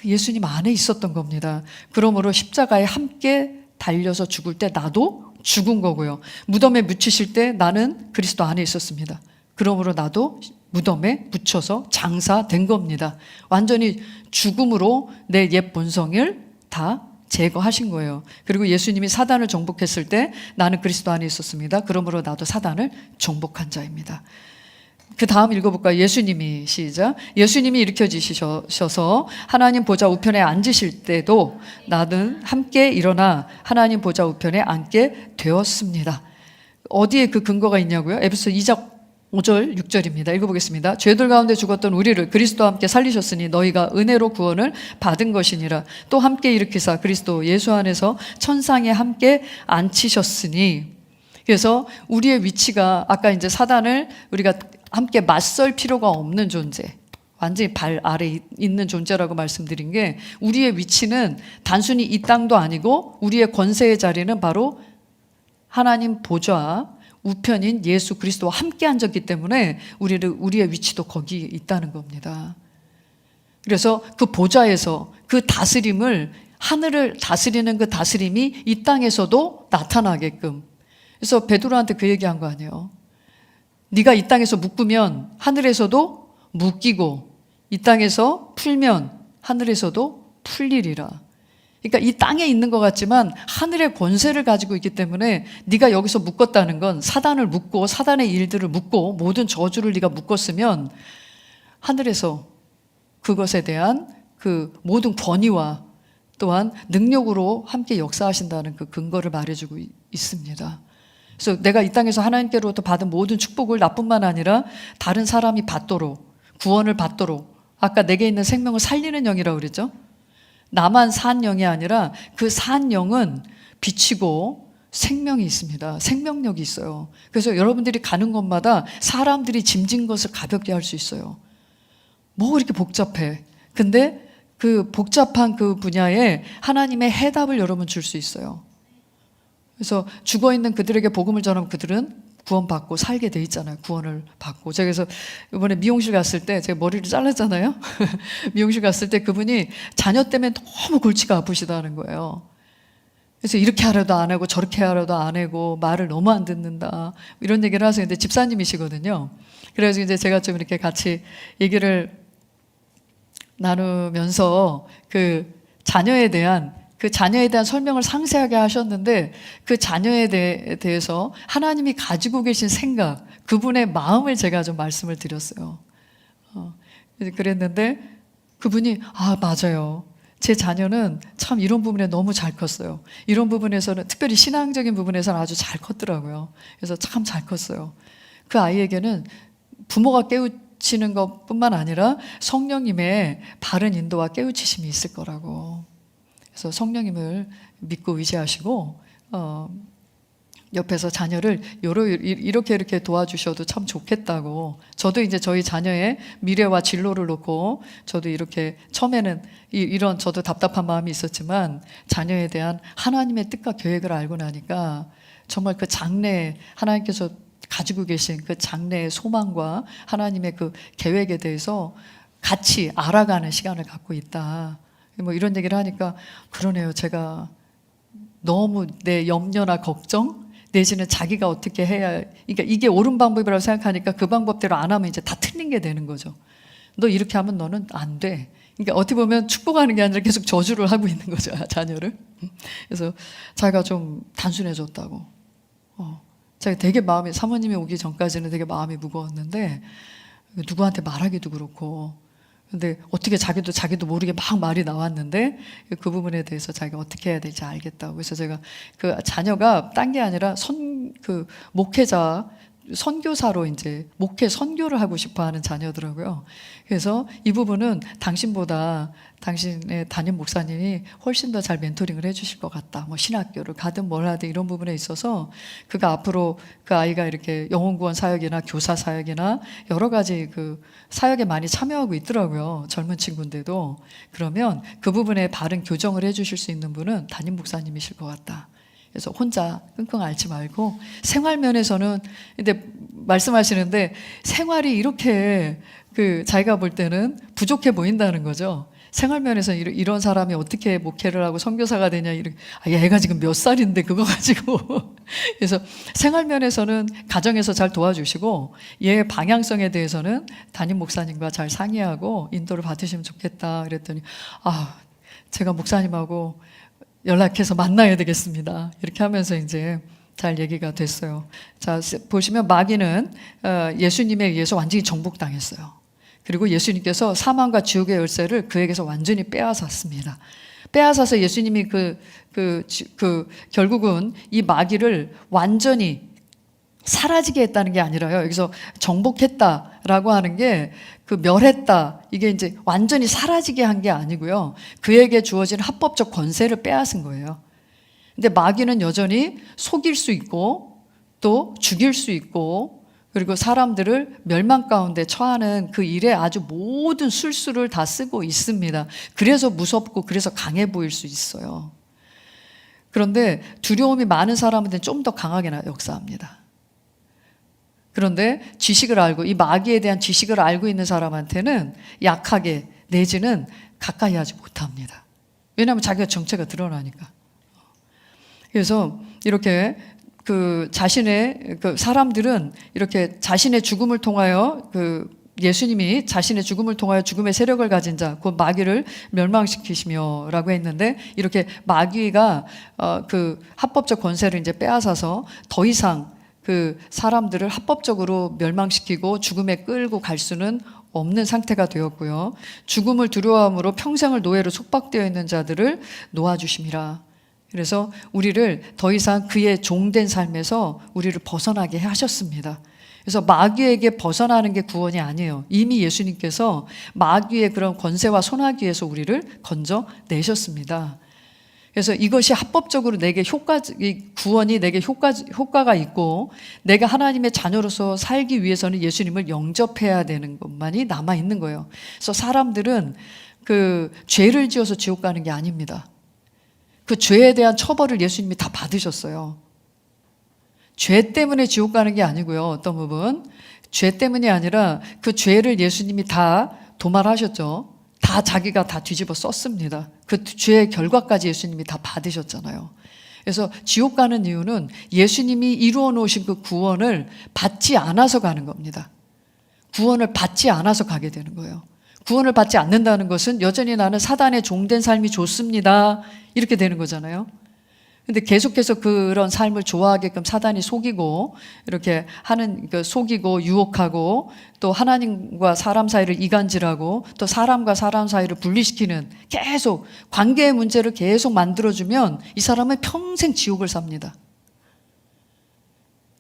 예수님 안에 있었던 겁니다. 그러므로 십자가에 함께 달려서 죽을 때 나도 죽은 거고요. 무덤에 묻히실 때 나는 그리스도 안에 있었습니다. 그러므로 나도 무덤에 묻혀서 장사된 겁니다. 완전히 죽음으로 내 옛 본성을 다 제거하신 거예요. 그리고 예수님이 사단을 정복했을 때 나는 그리스도 안에 있었습니다. 그러므로 나도 사단을 정복한 자입니다. 그 다음 읽어볼까요? 예수님이 시작. 예수님이 일으켜지셔서 하나님 보좌 우편에 앉으실 때도 나는 함께 일어나 하나님 보좌 우편에 앉게 되었습니다. 어디에 그 근거가 있냐고요? 에베소 2장 5절, 6절입니다. 읽어보겠습니다. 죄들 가운데 죽었던 우리를 그리스도와 함께 살리셨으니 너희가 은혜로 구원을 받은 것이니라. 또 함께 일으키사 그리스도 예수 안에서 천상에 함께 앉히셨으니. 그래서 우리의 위치가 아까 이제 사단을 우리가 함께 맞설 필요가 없는 존재, 완전히 발 아래 있는 존재라고 말씀드린 게, 우리의 위치는 단순히 이 땅도 아니고 우리의 권세의 자리는 바로 하나님 보좌 우편인 예수 그리스도와 함께 앉았기 때문에 우리의 위치도 거기 있다는 겁니다. 그래서 그 보좌에서 그 다스림을, 하늘을 다스리는 그 다스림이 이 땅에서도 나타나게끔. 그래서 베드로한테 그 얘기한 거 아니에요. 네가 이 땅에서 묶으면 하늘에서도 묶이고, 이 땅에서 풀면 하늘에서도 풀리리라. 그러니까 이 땅에 있는 것 같지만 하늘의 권세를 가지고 있기 때문에 네가 여기서 묶었다는 건, 사단을 묶고 사단의 일들을 묶고 모든 저주를 네가 묶었으면 하늘에서 그것에 대한 그 모든 권위와 또한 능력으로 함께 역사하신다는 그 근거를 말해주고 있습니다. 그래서 내가 이 땅에서 하나님께로부터 받은 모든 축복을 나뿐만 아니라 다른 사람이 받도록, 구원을 받도록, 아까 내게 있는 생명을 살리는 영이라고 그랬죠. 나만 산 영이 아니라 그 산 영은 빛이고 생명이 있습니다. 생명력이 있어요. 그래서 여러분들이 가는 곳마다 사람들이 짐진 것을 가볍게 할 수 있어요. 뭐 이렇게 복잡해. 근데 그 복잡한 그 분야에 하나님의 해답을 여러분 줄 수 있어요. 그래서 죽어있는 그들에게 복음을 전하면 그들은 구원받고 살게 돼 있잖아요. 구원을 받고. 제가 그래서 이번에 미용실 갔을 때 제가 머리를 잘랐잖아요. 미용실 갔을 때 그분이 자녀 때문에 너무 골치가 아프시다는 거예요. 그래서 이렇게 하라도 안 하고 저렇게 하라도 안 하고 말을 너무 안 듣는다, 이런 얘기를 하세요. 근데 집사님이시거든요. 그래서 이제 제가 좀 이렇게 같이 얘기를 나누면서 그 자녀에 대한 설명을 상세하게 하셨는데, 그 자녀에 대해서 하나님이 가지고 계신 생각, 그분의 마음을 제가 좀 말씀을 드렸어요. 그랬는데 그분이 맞아요. 제 자녀는 참 이런 부분에 너무 잘 컸어요. 이런 부분에서는, 특별히 신앙적인 부분에서는 아주 잘 컸더라고요. 그래서 참 잘 컸어요. 그 아이에게는 부모가 깨우치는 것뿐만 아니라 성령님의 바른 인도와 깨우치심이 있을 거라고. 그래서 성령님을 믿고 의지하시고 옆에서 자녀를 이렇게 도와주셔도 참 좋겠다고. 저도 이제 저희 자녀의 미래와 진로를 놓고 저도 이렇게 처음에는 이런 저도 답답한 마음이 있었지만, 자녀에 대한 하나님의 뜻과 계획을 알고 나니까 정말 그 장래, 하나님께서 가지고 계신 그 장래의 소망과 하나님의 그 계획에 대해서 같이 알아가는 시간을 갖고 있다, 뭐 이런 얘기를 하니까, 그러네요. 제가 너무 내 염려나 걱정 내지는 자기가 어떻게 해야, 그러니까 이게 옳은 방법이라고 생각하니까 그 방법대로 안 하면 이제 다 틀린 게 되는 거죠. 너 이렇게 하면 너는 안 돼. 그러니까 어떻게 보면 축복하는 게 아니라 계속 저주를 하고 있는 거죠, 자녀를. 그래서 자기가 좀 단순해졌다고. 제가 되게 사모님이 오기 전까지는 되게 마음이 무거웠는데, 누구한테 말하기도 그렇고, 근데 어떻게 자기도 모르게 막 말이 나왔는데 그 부분에 대해서 자기가 어떻게 해야 될지 알겠다고. 그래서 제가 그 자녀가 딴 게 아니라 목회자, 선교사로 이제 목회 선교를 하고 싶어 하는 자녀더라고요. 그래서 이 부분은 당신보다 당신의 담임 목사님이 훨씬 더 잘 멘토링을 해주실 것 같다. 뭐 신학교를 가든 뭘 하든 이런 부분에 있어서 그가 앞으로 그 아이가 이렇게 영혼구원 사역이나 교사 사역이나 여러 가지 그 사역에 많이 참여하고 있더라고요. 젊은 친구인데도. 그러면 그 부분에 바른 교정을 해주실 수 있는 분은 담임 목사님이실 것 같다. 그래서 혼자 끙끙 앓지 말고, 생활 면에서는, 근데 말씀하시는데 생활이 이렇게 자기가 볼 때는 부족해 보인다는 거죠. 생활 면에서 이런 사람이 어떻게 목회를 하고 선교사가 되냐, 이렇게. 얘가 지금 몇 살인데 그거 가지고. 그래서 생활 면에서는 가정에서 잘 도와주시고, 얘의 방향성에 대해서는 담임 목사님과 잘 상의하고 인도를 받으시면 좋겠다 그랬더니, 제가 목사님하고 연락해서 만나야 되겠습니다. 이렇게 하면서 이제 잘 얘기가 됐어요. 자, 보시면 마귀는 예수님에 의해서 완전히 정복당했어요. 그리고 예수님께서 사망과 지옥의 열쇠를 그에게서 완전히 빼앗았습니다. 빼앗아서 예수님이 결국은 이 마귀를 완전히 사라지게 했다는 게 아니라요. 여기서 정복했다라고 하는 게 그 멸했다. 이게 이제 완전히 사라지게 한 게 아니고요. 그에게 주어진 합법적 권세를 빼앗은 거예요. 근데 마귀는 여전히 속일 수 있고 또 죽일 수 있고 그리고 사람들을 멸망 가운데 처하는 그 일에 아주 모든 술수를 다 쓰고 있습니다. 그래서 무섭고 그래서 강해 보일 수 있어요. 그런데 두려움이 많은 사람한테는 좀 더 강하게 역사합니다. 그런데 지식을 알고 이 마귀에 대한 지식을 알고 있는 사람한테는 약하게 내지는 가까이 하지 못합니다. 왜냐하면 자기가 정체가 드러나니까. 그래서 이렇게 그 자신의 그 사람들은 이렇게 자신의 죽음을 통하여 그 예수님이 자신의 죽음을 통하여 죽음의 세력을 가진 자, 그 마귀를 멸망시키시며라고 했는데 이렇게 마귀가 그 합법적 권세를 이제 빼앗아서 더 이상 그 사람들을 합법적으로 멸망시키고 죽음에 끌고 갈 수는 없는 상태가 되었고요. 죽음을 두려워함으로 평생을 노예로 속박되어 있는 자들을 놓아주심이라. 그래서 우리를 더 이상 그의 종된 삶에서 우리를 벗어나게 하셨습니다. 그래서 마귀에게 벗어나는 게 구원이 아니에요. 이미 예수님께서 마귀의 그런 권세와 손아귀에서 우리를 건져내셨습니다. 그래서 이것이 합법적으로 내게 구원이 내게 효과가 있고 내가 하나님의 자녀로서 살기 위해서는 예수님을 영접해야 되는 것만이 남아있는 거예요. 그래서 사람들은 그 죄를 지어서 지옥 가는 게 아닙니다. 그 죄에 대한 처벌을 예수님이 다 받으셨어요. 죄 때문에 지옥 가는 게 아니고요. 어떤 부분 죄 때문이 아니라 그 죄를 예수님이 다 도말하셨죠. 다 자기가 다 뒤집어 썼습니다. 그 죄의 결과까지 예수님이 다 받으셨잖아요. 그래서 지옥 가는 이유는 예수님이 이루어 놓으신 그 구원을 받지 않아서 가는 겁니다. 구원을 받지 않아서 가게 되는 거예요. 구원을 받지 않는다는 것은 여전히 나는 사단의 종된 삶이 좋습니다. 이렇게 되는 거잖아요. 근데 계속해서 그런 삶을 좋아하게끔 사단이 속이고 이렇게 하는 속이고 유혹하고 또 하나님과 사람 사이를 이간질하고 또 사람과 사람 사이를 분리시키는 계속 관계의 문제를 계속 만들어주면 이 사람은 평생 지옥을 삽니다.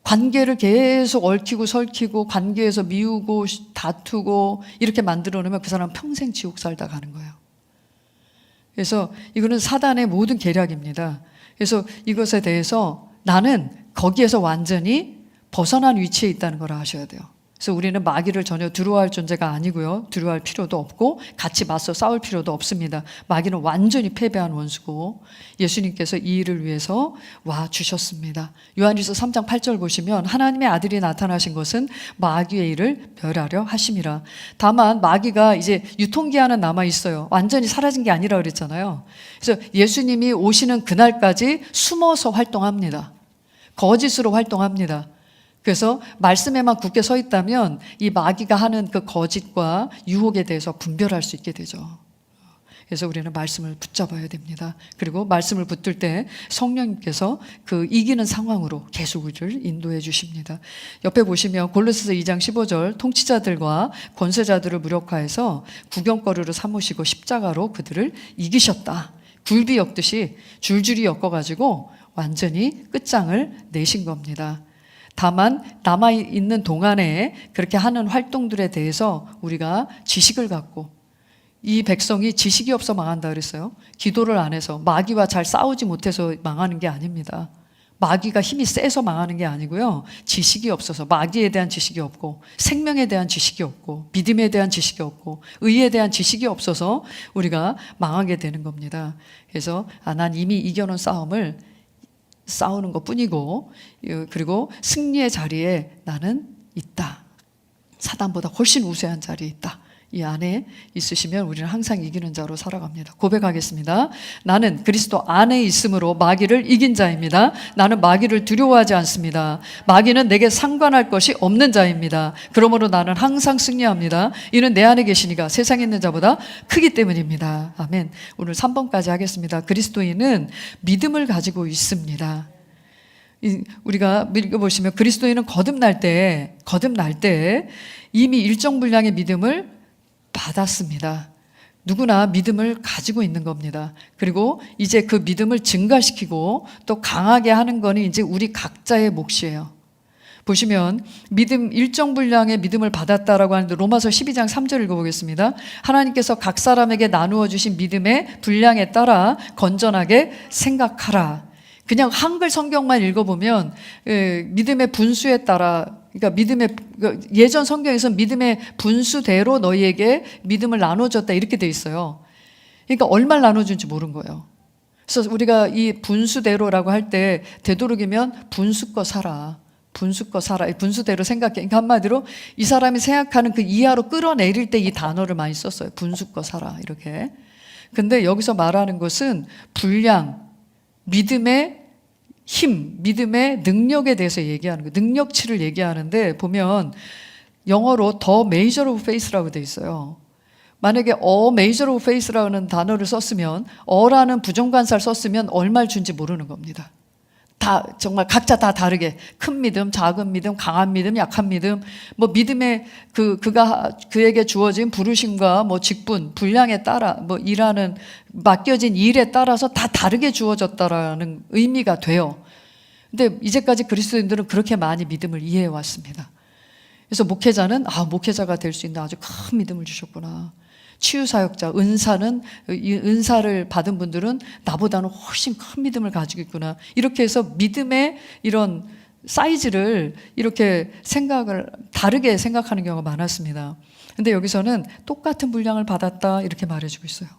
관계를 계속 얽히고 설키고 관계에서 미우고 다투고 이렇게 만들어 놓으면 그 사람은 평생 지옥 살다 가는 거예요. 그래서 이거는 사단의 모든 계략입니다. 그래서 이것에 대해서 나는 거기에서 완전히 벗어난 위치에 있다는 걸 아셔야 돼요. 그래서 우리는 마귀를 전혀 두려워할 존재가 아니고요. 두려워할 필요도 없고 같이 맞서 싸울 필요도 없습니다. 마귀는 완전히 패배한 원수고 예수님께서 이 일을 위해서 와 주셨습니다. 요한일서 3장 8절 보시면 하나님의 아들이 나타나신 것은 마귀의 일을 멸하려 하심이라. 다만 마귀가 이제 유통기한은 남아 있어요. 완전히 사라진 게 아니라 그랬잖아요. 그래서 예수님이 오시는 그날까지 숨어서 활동합니다. 거짓으로 활동합니다. 그래서 말씀에만 굳게 서 있다면 이 마귀가 하는 그 거짓과 유혹에 대해서 분별할 수 있게 되죠. 그래서 우리는 말씀을 붙잡아야 됩니다. 그리고 말씀을 붙들 때 성령님께서 그 이기는 상황으로 계속 우리를 인도해 주십니다. 옆에 보시면 골로새서 2장 15절 통치자들과 권세자들을 무력화해서 구경거리로 삼으시고 십자가로 그들을 이기셨다. 굴비 엮듯이 줄줄이 엮어가지고 완전히 끝장을 내신 겁니다. 다만 남아있는 동안에 그렇게 하는 활동들에 대해서 우리가 지식을 갖고 이 백성이 지식이 없어 망한다 그랬어요. 기도를 안 해서 마귀와 잘 싸우지 못해서 망하는 게 아닙니다. 마귀가 힘이 세서 망하는 게 아니고요. 지식이 없어서 마귀에 대한 지식이 없고 생명에 대한 지식이 없고 믿음에 대한 지식이 없고 의에 대한 지식이 없어서 우리가 망하게 되는 겁니다. 그래서 난 이미 이겨놓은 싸움을 싸우는 것 뿐이고 그리고 승리의 자리에 나는 있다. 사단보다 훨씬 우세한 자리에 있다. 이 안에 있으시면 우리는 항상 이기는 자로 살아갑니다. 고백하겠습니다. 나는 그리스도 안에 있음으로 마귀를 이긴 자입니다. 나는 마귀를 두려워하지 않습니다. 마귀는 내게 상관할 것이 없는 자입니다. 그러므로 나는 항상 승리합니다. 이는 내 안에 계시니가 세상에 있는 자보다 크기 때문입니다. 아멘. 오늘 3번까지 하겠습니다. 그리스도인은 믿음을 가지고 있습니다. 우리가 읽어보시면 그리스도인은 거듭날 때 이미 일정 분량의 믿음을 받았습니다. 누구나 믿음을 가지고 있는 겁니다. 그리고 이제 그 믿음을 증가시키고 또 강하게 하는 거는 이제 우리 각자의 몫이에요. 보시면 믿음 일정 분량의 믿음을 받았다라고 하는데 로마서 12장 3절 읽어보겠습니다. 하나님께서 각 사람에게 나누어 주신 믿음의 분량에 따라 건전하게 생각하라. 그냥 한글 성경만 읽어보면 믿음의 분수에 따라, 그러니까 예전 성경에서는 믿음의 분수대로 너희에게 믿음을 나눠줬다 이렇게 돼 있어요. 그러니까 얼마를 나눠준지 모른 거예요. 그래서 우리가 이 분수대로라고 할 때 되도록이면 분수껏 살아. 분수껏 살아. 분수대로 생각해. 그러니까 한마디로 이 사람이 생각하는 그 이하로 끌어내릴 때 이 단어를 많이 썼어요. 분수껏 살아. 이렇게. 근데 여기서 말하는 것은 분량, 믿음의 힘, 믿음의 능력에 대해서 얘기하는 거예요. 능력치를 얘기하는데 보면 영어로 the measure of faith라고 돼 있어요. 만약에 measure of faith라는 단어를 썼으면 어라는 부정관사를 썼으면 얼마를 준지 모르는 겁니다. 다 정말 각자 다 다르게 큰 믿음, 작은 믿음, 강한 믿음, 약한 믿음, 뭐 믿음의 그에게 주어진 부르심과 뭐 직분, 분량에 따라 뭐 일하는 맡겨진 일에 따라서 다 다르게 주어졌다라는 의미가 돼요. 근데 이제까지 그리스도인들은 그렇게 많이 믿음을 이해해 왔습니다. 그래서 목회자는 목회자가 될 수 있는 아주 큰 믿음을 주셨구나. 치유사역자, 이 은사를 받은 분들은 나보다는 훨씬 큰 믿음을 가지고 있구나. 이렇게 해서 믿음의 이런 사이즈를 이렇게 다르게 생각하는 경우가 많았습니다. 근데 여기서는 똑같은 분량을 받았다 이렇게 말해주고 있어요.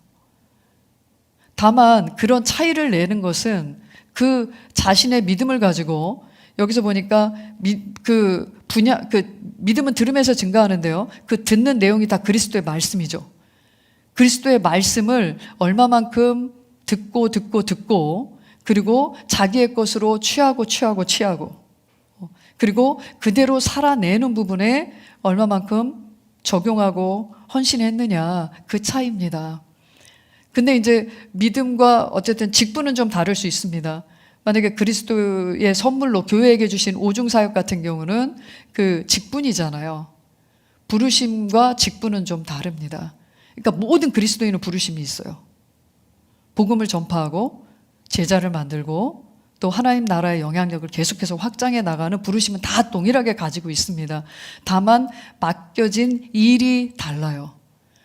다만 그런 차이를 내는 것은 그 자신의 믿음을 가지고 여기서 보니까 믿음은 들으면서 증가하는데요. 그 듣는 내용이 다 그리스도의 말씀이죠. 그리스도의 말씀을 얼마만큼 듣고 그리고 자기의 것으로 취하고 그리고 그대로 살아내는 부분에 얼마만큼 적용하고 헌신했느냐 그 차이입니다. 근데 이제 믿음과 어쨌든 직분은 좀 다를 수 있습니다. 만약에 그리스도의 선물로 교회에게 주신 오중사역 같은 경우는 그 직분이잖아요. 부르심과 직분은 좀 다릅니다. 그러니까 모든 그리스도인은 부르심이 있어요. 복음을 전파하고 제자를 만들고 또 하나님 나라의 영향력을 계속해서 확장해 나가는 부르심은 다 동일하게 가지고 있습니다. 다만 맡겨진 일이 달라요.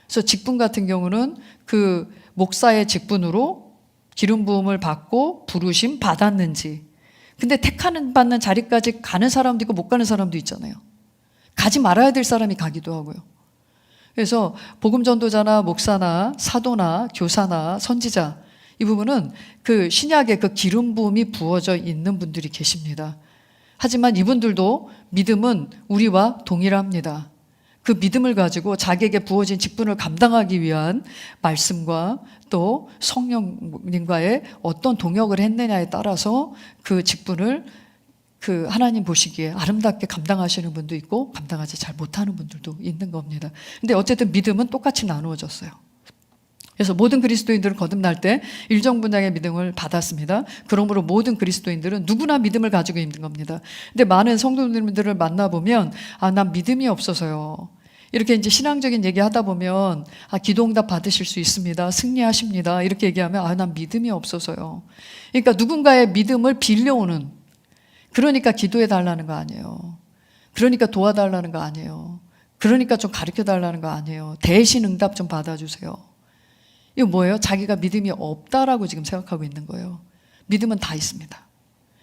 그래서 직분 같은 경우는 그 목사의 직분으로 기름 부음을 받고 부르심 받았는지. 근데 받는 자리까지 가는 사람도 있고 못 가는 사람도 있잖아요. 가지 말아야 될 사람이 가기도 하고요. 그래서 복음 전도자나 목사나 사도나 교사나 선지자 이 부분은 그 신약의 그 기름 부음이 부어져 있는 분들이 계십니다. 하지만 이분들도 믿음은 우리와 동일합니다. 그 믿음을 가지고 자기에게 부어진 직분을 감당하기 위한 말씀과 또 성령님과의 어떤 동역을 했느냐에 따라서 그 직분을 그 하나님 보시기에 아름답게 감당하시는 분도 있고 감당하지 잘 못하는 분들도 있는 겁니다. 근데 어쨌든 믿음은 똑같이 나누어졌어요. 그래서 모든 그리스도인들은 거듭날 때 일정 분량의 믿음을 받았습니다. 그러므로 모든 그리스도인들은 누구나 믿음을 가지고 있는 겁니다. 근데 많은 성도님들을 만나보면 난 믿음이 없어서요. 이렇게 이제 신앙적인 얘기 하다 보면 기도 응답 받으실 수 있습니다. 승리하십니다. 이렇게 얘기하면 난 믿음이 없어서요. 그러니까 누군가의 믿음을 빌려오는, 그러니까 기도해 달라는 거 아니에요. 그러니까 도와달라는 거 아니에요. 그러니까 좀 가르쳐 달라는 거 아니에요. 대신 응답 좀 받아주세요. 이거 뭐예요? 자기가 믿음이 없다라고 지금 생각하고 있는 거예요. 믿음은 다 있습니다.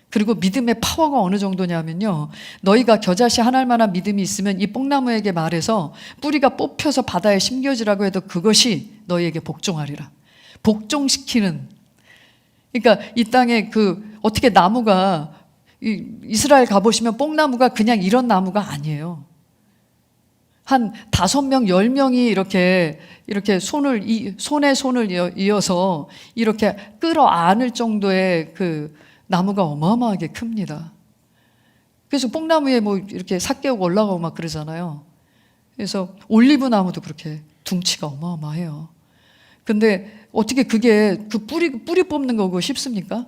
그리고 믿음의 파워가 어느 정도냐면요, 너희가 겨자씨 하나일 만한 믿음이 있으면 이 뽕나무에게 말해서 뿌리가 뽑혀서 바다에 심겨지라고 해도 그것이 너희에게 복종하리라. 복종시키는, 그러니까 이 땅에 어떻게 나무가, 이스라엘 가보시면 뽕나무가 그냥 이런 나무가 아니에요. 한 5명, 10명이 이렇게 손에 손을 이어서 이렇게 끌어안을 정도의 그 나무가 어마어마하게 큽니다. 그래서 뽕나무에 뭐 이렇게 삭 깨우고 올라가고 막 그러잖아요. 그래서 올리브 나무도 그렇게 둥치가 어마어마해요. 근데 어떻게 그게 그 뿌리 뽑는 거고 쉽습니까?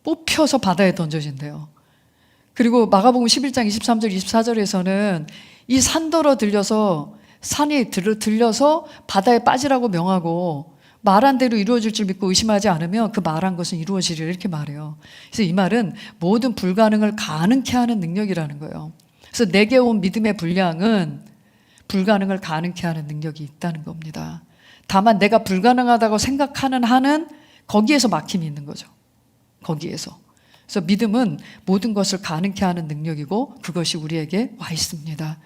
뽑혀서 바다에 던져진대요. 그리고 마가복음 11장 23절 24절에서는 이 산더러 들려서 바다에 빠지라고 명하고 말한 대로 이루어질 줄 믿고 의심하지 않으면 그 말한 것은 이루어지리라 이렇게 말해요. 그래서 이 말은 모든 불가능을 가능케 하는 능력이라는 거예요. 그래서 내게 온 믿음의 분량은 불가능을 가능케 하는 능력이 있다는 겁니다. 다만 내가 불가능하다고 생각하는 한은 거기에서 막힘이 있는 거죠. 거기에서. 그래서 믿음은 모든 것을 가능케 하는 능력이고 그것이 우리에게 와 있습니다.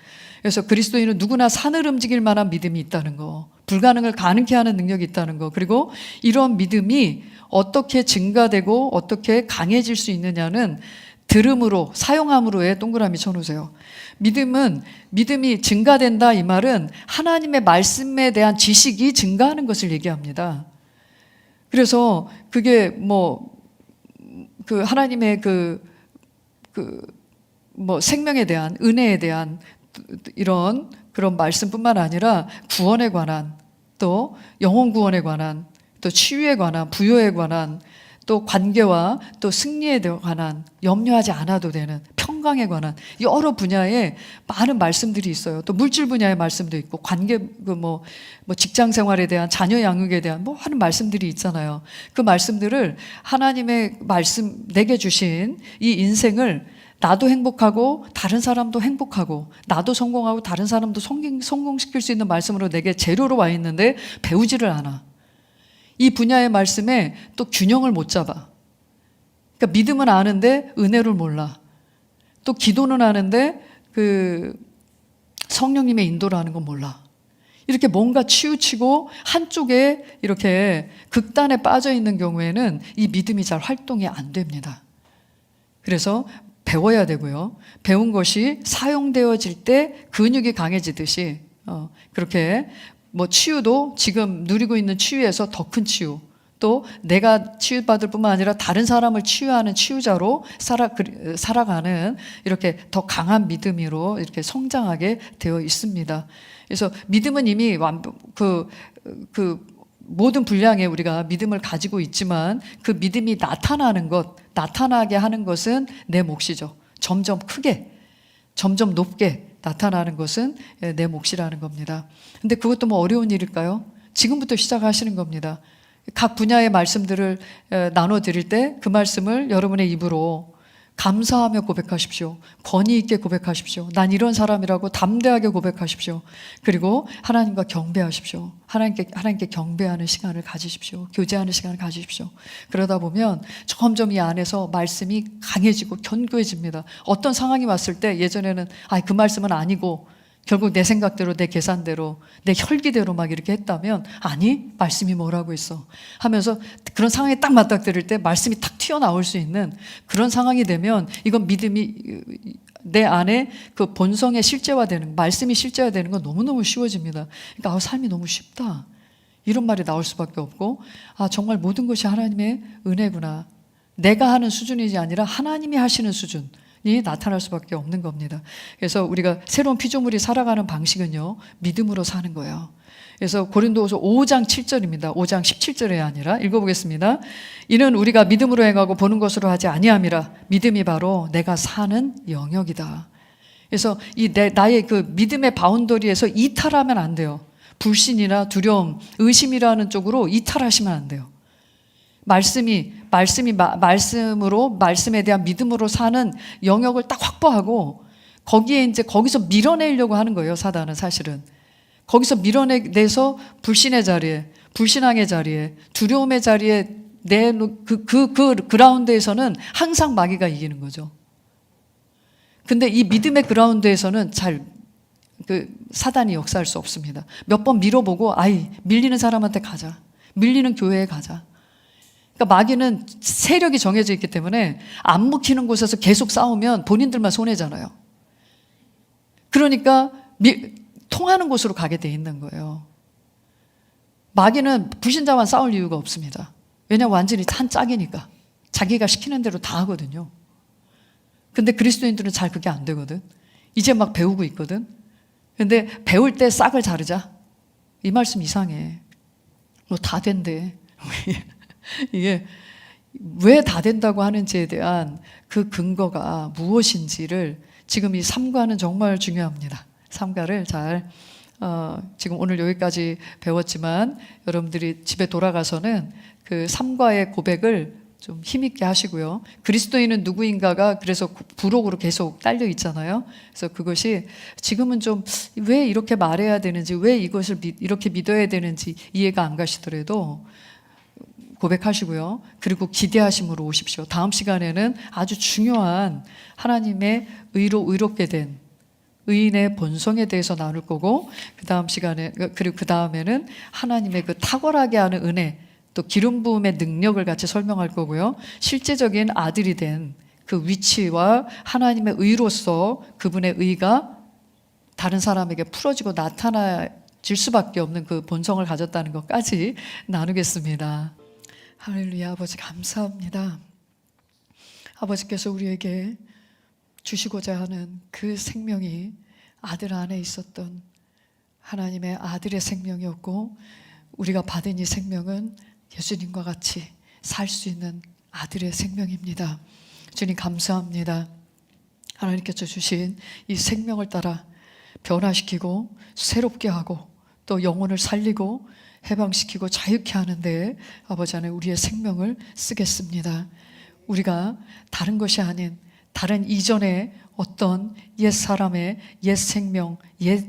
그래서 그리스도인은 누구나 산을 움직일 만한 믿음이 있다는 거, 불가능을 가능케 하는 능력이 있다는 거, 그리고 이런 믿음이 어떻게 증가되고 어떻게 강해질 수 있느냐는 들음으로, 사용함으로의 동그라미 쳐놓으세요. 믿음이 증가된다 이 말은 하나님의 말씀에 대한 지식이 증가하는 것을 얘기합니다. 그래서 그게 그 하나님의 생명에 대한, 은혜에 대한 이런 그런 말씀뿐만 아니라 구원에 관한, 또 영혼 구원에 관한, 또 치유에 관한, 부요에 관한, 또 관계와 또 승리에 관한, 염려하지 않아도 되는 평강에 관한 여러 분야의 많은 말씀들이 있어요. 또 물질 분야의 말씀도 있고 관계 직장 생활에 대한, 자녀 양육에 대한 하는 말씀들이 있잖아요. 그 말씀들을 하나님의 말씀 내게 주신 이 인생을 나도 행복하고 다른 사람도 행복하고 나도 성공하고 다른 사람도 성공시킬 수 있는 말씀으로 내게 재료로 와 있는데 배우지를 않아. 이 분야의 말씀에 또 균형을 못 잡아. 그러니까 믿음은 아는데 은혜를 몰라. 또 기도는 아는데 성령님의 인도라는 건 몰라. 이렇게 뭔가 치우치고 한쪽에 이렇게 극단에 빠져 있는 경우에는 이 믿음이 잘 활동이 안 됩니다. 그래서 배워야 되고요. 배운 것이 사용되어질 때 근육이 강해지듯이 그렇게 치유도 지금 누리고 있는 치유에서 더 큰 치유, 또 내가 치유받을 뿐만 아니라 다른 사람을 치유하는 치유자로 살아가는 이렇게 더 강한 믿음으로 이렇게 성장하게 되어 있습니다. 그래서 믿음은 이미 모든 분량에 우리가 믿음을 가지고 있지만 그 믿음이 나타나게 하는 것은 내 몫이죠. 점점 크게, 점점 높게 나타나는 것은 내 몫이라는 겁니다. 근데 그것도 어려운 일일까요? 지금부터 시작하시는 겁니다. 각 분야의 말씀들을 나눠드릴 때 그 말씀을 여러분의 입으로 감사하며 고백하십시오. 권위 있게 고백하십시오. 난 이런 사람이라고 담대하게 고백하십시오. 그리고 하나님과 경배하십시오. 하나님께 경배하는 시간을 가지십시오. 교제하는 시간을 가지십시오. 그러다 보면 점점 이 안에서 말씀이 강해지고 견고해집니다. 어떤 상황이 왔을 때 예전에는 그 말씀은 아니고 결국 내 생각대로, 내 계산대로, 내 혈기대로 막 이렇게 했다면 아니, 말씀이 뭐라고 있어 하면서 그런 상황에 딱 맞닥뜨릴 때 말씀이 탁 튀어나올 수 있는 그런 상황이 되면 이건 믿음이 내 안에 그 본성의 실제화되는, 말씀이 실제화되는 건 너무너무 쉬워집니다. 그러니까 삶이 너무 쉽다 이런 말이 나올 수밖에 없고, 정말 모든 것이 하나님의 은혜구나, 내가 하는 수준이지 아니라 하나님이 하시는 수준 이 나타날 수밖에 없는 겁니다. 그래서 우리가 새로운 피조물이 살아가는 방식은요, 믿음으로 사는 거예요. 그래서 고린도후서 5장 7절입니다. 5장 17절이 아니라 읽어보겠습니다. 이는 우리가 믿음으로 행하고 보는 것으로 하지 아니함이라. 믿음이 바로 내가 사는 영역이다. 그래서 나의 그 믿음의 바운더리에서 이탈하면 안 돼요. 불신이나 두려움, 의심이라는 쪽으로 이탈하시면 안 돼요. 말씀에 대한 믿음으로 사는 영역을 딱 확보하고 거기서 밀어내려고 하는 거예요. 사단은 사실은. 거기서 밀어내서 불신의 자리에, 불신앙의 자리에, 두려움의 자리에 그 그라운드에서는 항상 마귀가 이기는 거죠. 근데 이 믿음의 그라운드에서는 사단이 역사할 수 없습니다. 몇 번 밀어보고 밀리는 사람한테 가자. 밀리는 교회에 가자. 그러니까 마귀는 세력이 정해져 있기 때문에 안 먹히는 곳에서 계속 싸우면 본인들만 손해잖아요. 그러니까 통하는 곳으로 가게 돼 있는 거예요. 마귀는 불신자만 싸울 이유가 없습니다. 왜냐하면 완전히 한 짝이니까. 자기가 시키는 대로 다 하거든요. 근데 그리스도인들은 잘 그게 안 되거든. 이제 막 배우고 있거든. 근데 배울 때 싹을 자르자. 이 말씀 이상해. 너 다 된대. 이게 왜 다 된다고 하는지에 대한 그 근거가 무엇인지를 지금 이 삼가는 정말 중요합니다. 삼가를 잘 지금 오늘 여기까지 배웠지만 여러분들이 집에 돌아가서는 그 삼과의 고백을 좀 힘있게 하시고요. 그리스도인은 누구인가가 그래서 부록으로 계속 딸려 있잖아요. 그래서 그것이 지금은 좀 왜 이렇게 말해야 되는지, 왜 이것을 이렇게 믿어야 되는지 이해가 안 가시더라도 고백하시고요. 그리고 기대하심으로 오십시오. 다음 시간에는 아주 중요한 하나님의 의롭게 된 의인의 본성에 대해서 나눌 거고, 그 다음 시간에, 그리고 그 다음에는 하나님의 그 탁월하게 하는 은혜, 또 기름 부음의 능력을 같이 설명할 거고요. 실제적인 아들이 된 그 위치와 하나님의 의로서 그분의 의가 다른 사람에게 풀어지고 나타나질 수밖에 없는 그 본성을 가졌다는 것까지 나누겠습니다. 할렐루야. 아버지 감사합니다. 아버지께서 우리에게 주시고자 하는 그 생명이 아들 안에 있었던 하나님의 아들의 생명이었고, 우리가 받은 이 생명은 예수님과 같이 살 수 있는 아들의 생명입니다. 주님 감사합니다. 하나님께서 주신 이 생명을 따라 변화시키고 새롭게 하고 또 영혼을 살리고 해방시키고 자유케 하는데 아버지 안에 우리의 생명을 쓰겠습니다. 우리가 다른 것이 아닌 다른 이전의 어떤 옛 사람의 옛 생명, 옛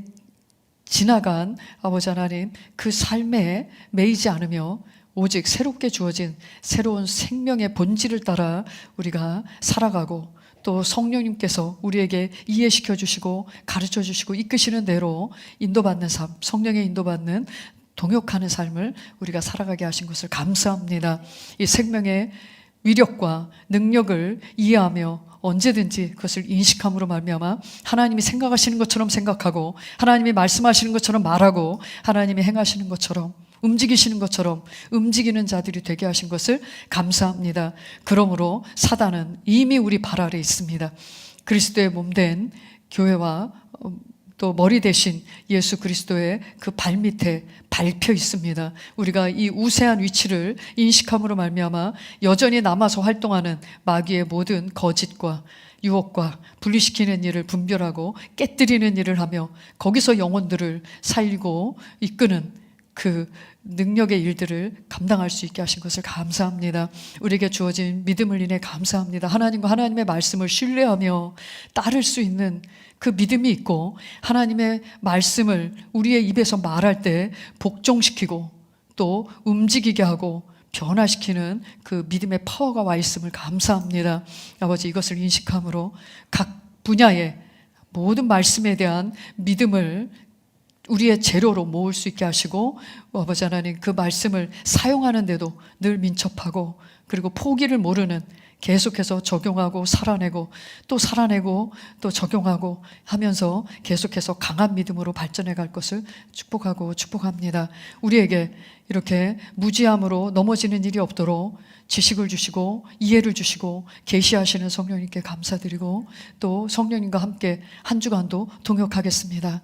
지나간 아버지 하나님 그 삶에 매이지 않으며 오직 새롭게 주어진 새로운 생명의 본질을 따라 우리가 살아가고, 또 성령님께서 우리에게 이해시켜 주시고 가르쳐 주시고 이끄시는 대로 인도받는 삶, 성령의 인도받는 동역하는 삶을 우리가 살아가게 하신 것을 감사합니다. 이 생명의 위력과 능력을 이해하며 언제든지 그것을 인식함으로 말미암아 하나님이 생각하시는 것처럼 생각하고, 하나님이 말씀하시는 것처럼 말하고, 하나님이 행하시는 것처럼 움직이시는 것처럼 움직이는 자들이 되게 하신 것을 감사합니다. 그러므로 사단은 이미 우리 발 아래 있습니다. 그리스도의 몸된 교회와 또 머리 대신 예수 그리스도의 그 발밑에 밟혀 있습니다. 우리가 이 우세한 위치를 인식함으로 말미암아 여전히 남아서 활동하는 마귀의 모든 거짓과 유혹과 분리시키는 일을 분별하고 깨뜨리는 일을 하며 거기서 영혼들을 살리고 이끄는 그 능력의 일들을 감당할 수 있게 하신 것을 감사합니다. 우리에게 주어진 믿음을 인해 감사합니다. 하나님과 하나님의 말씀을 신뢰하며 따를 수 있는 그 믿음이 있고, 하나님의 말씀을 우리의 입에서 말할 때 복종시키고 또 움직이게 하고 변화시키는 그 믿음의 파워가 와 있음을 감사합니다. 아버지, 이것을 인식함으로 각 분야의 모든 말씀에 대한 믿음을 우리의 재료로 모을 수 있게 하시고, 아버지 하나님 그 말씀을 사용하는데도 늘 민첩하고, 그리고 포기를 모르는, 계속해서 적용하고 살아내고 또 살아내고 또 적용하고 하면서 계속해서 강한 믿음으로 발전해 갈 것을 축복합니다. 우리에게 이렇게 무지함으로 넘어지는 일이 없도록 지식을 주시고 이해를 주시고 계시하시는 성령님께 감사드리고, 또 성령님과 함께 한 주간도 동역하겠습니다.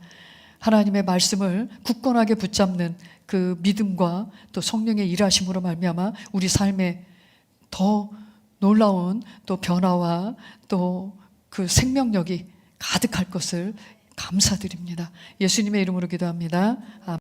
하나님의 말씀을 굳건하게 붙잡는 그 믿음과 또 성령의 일하심으로 말미암아 우리 삶에 더 놀라운 또 변화와 또 그 생명력이 가득할 것을 감사드립니다. 예수님의 이름으로 기도합니다. 아멘.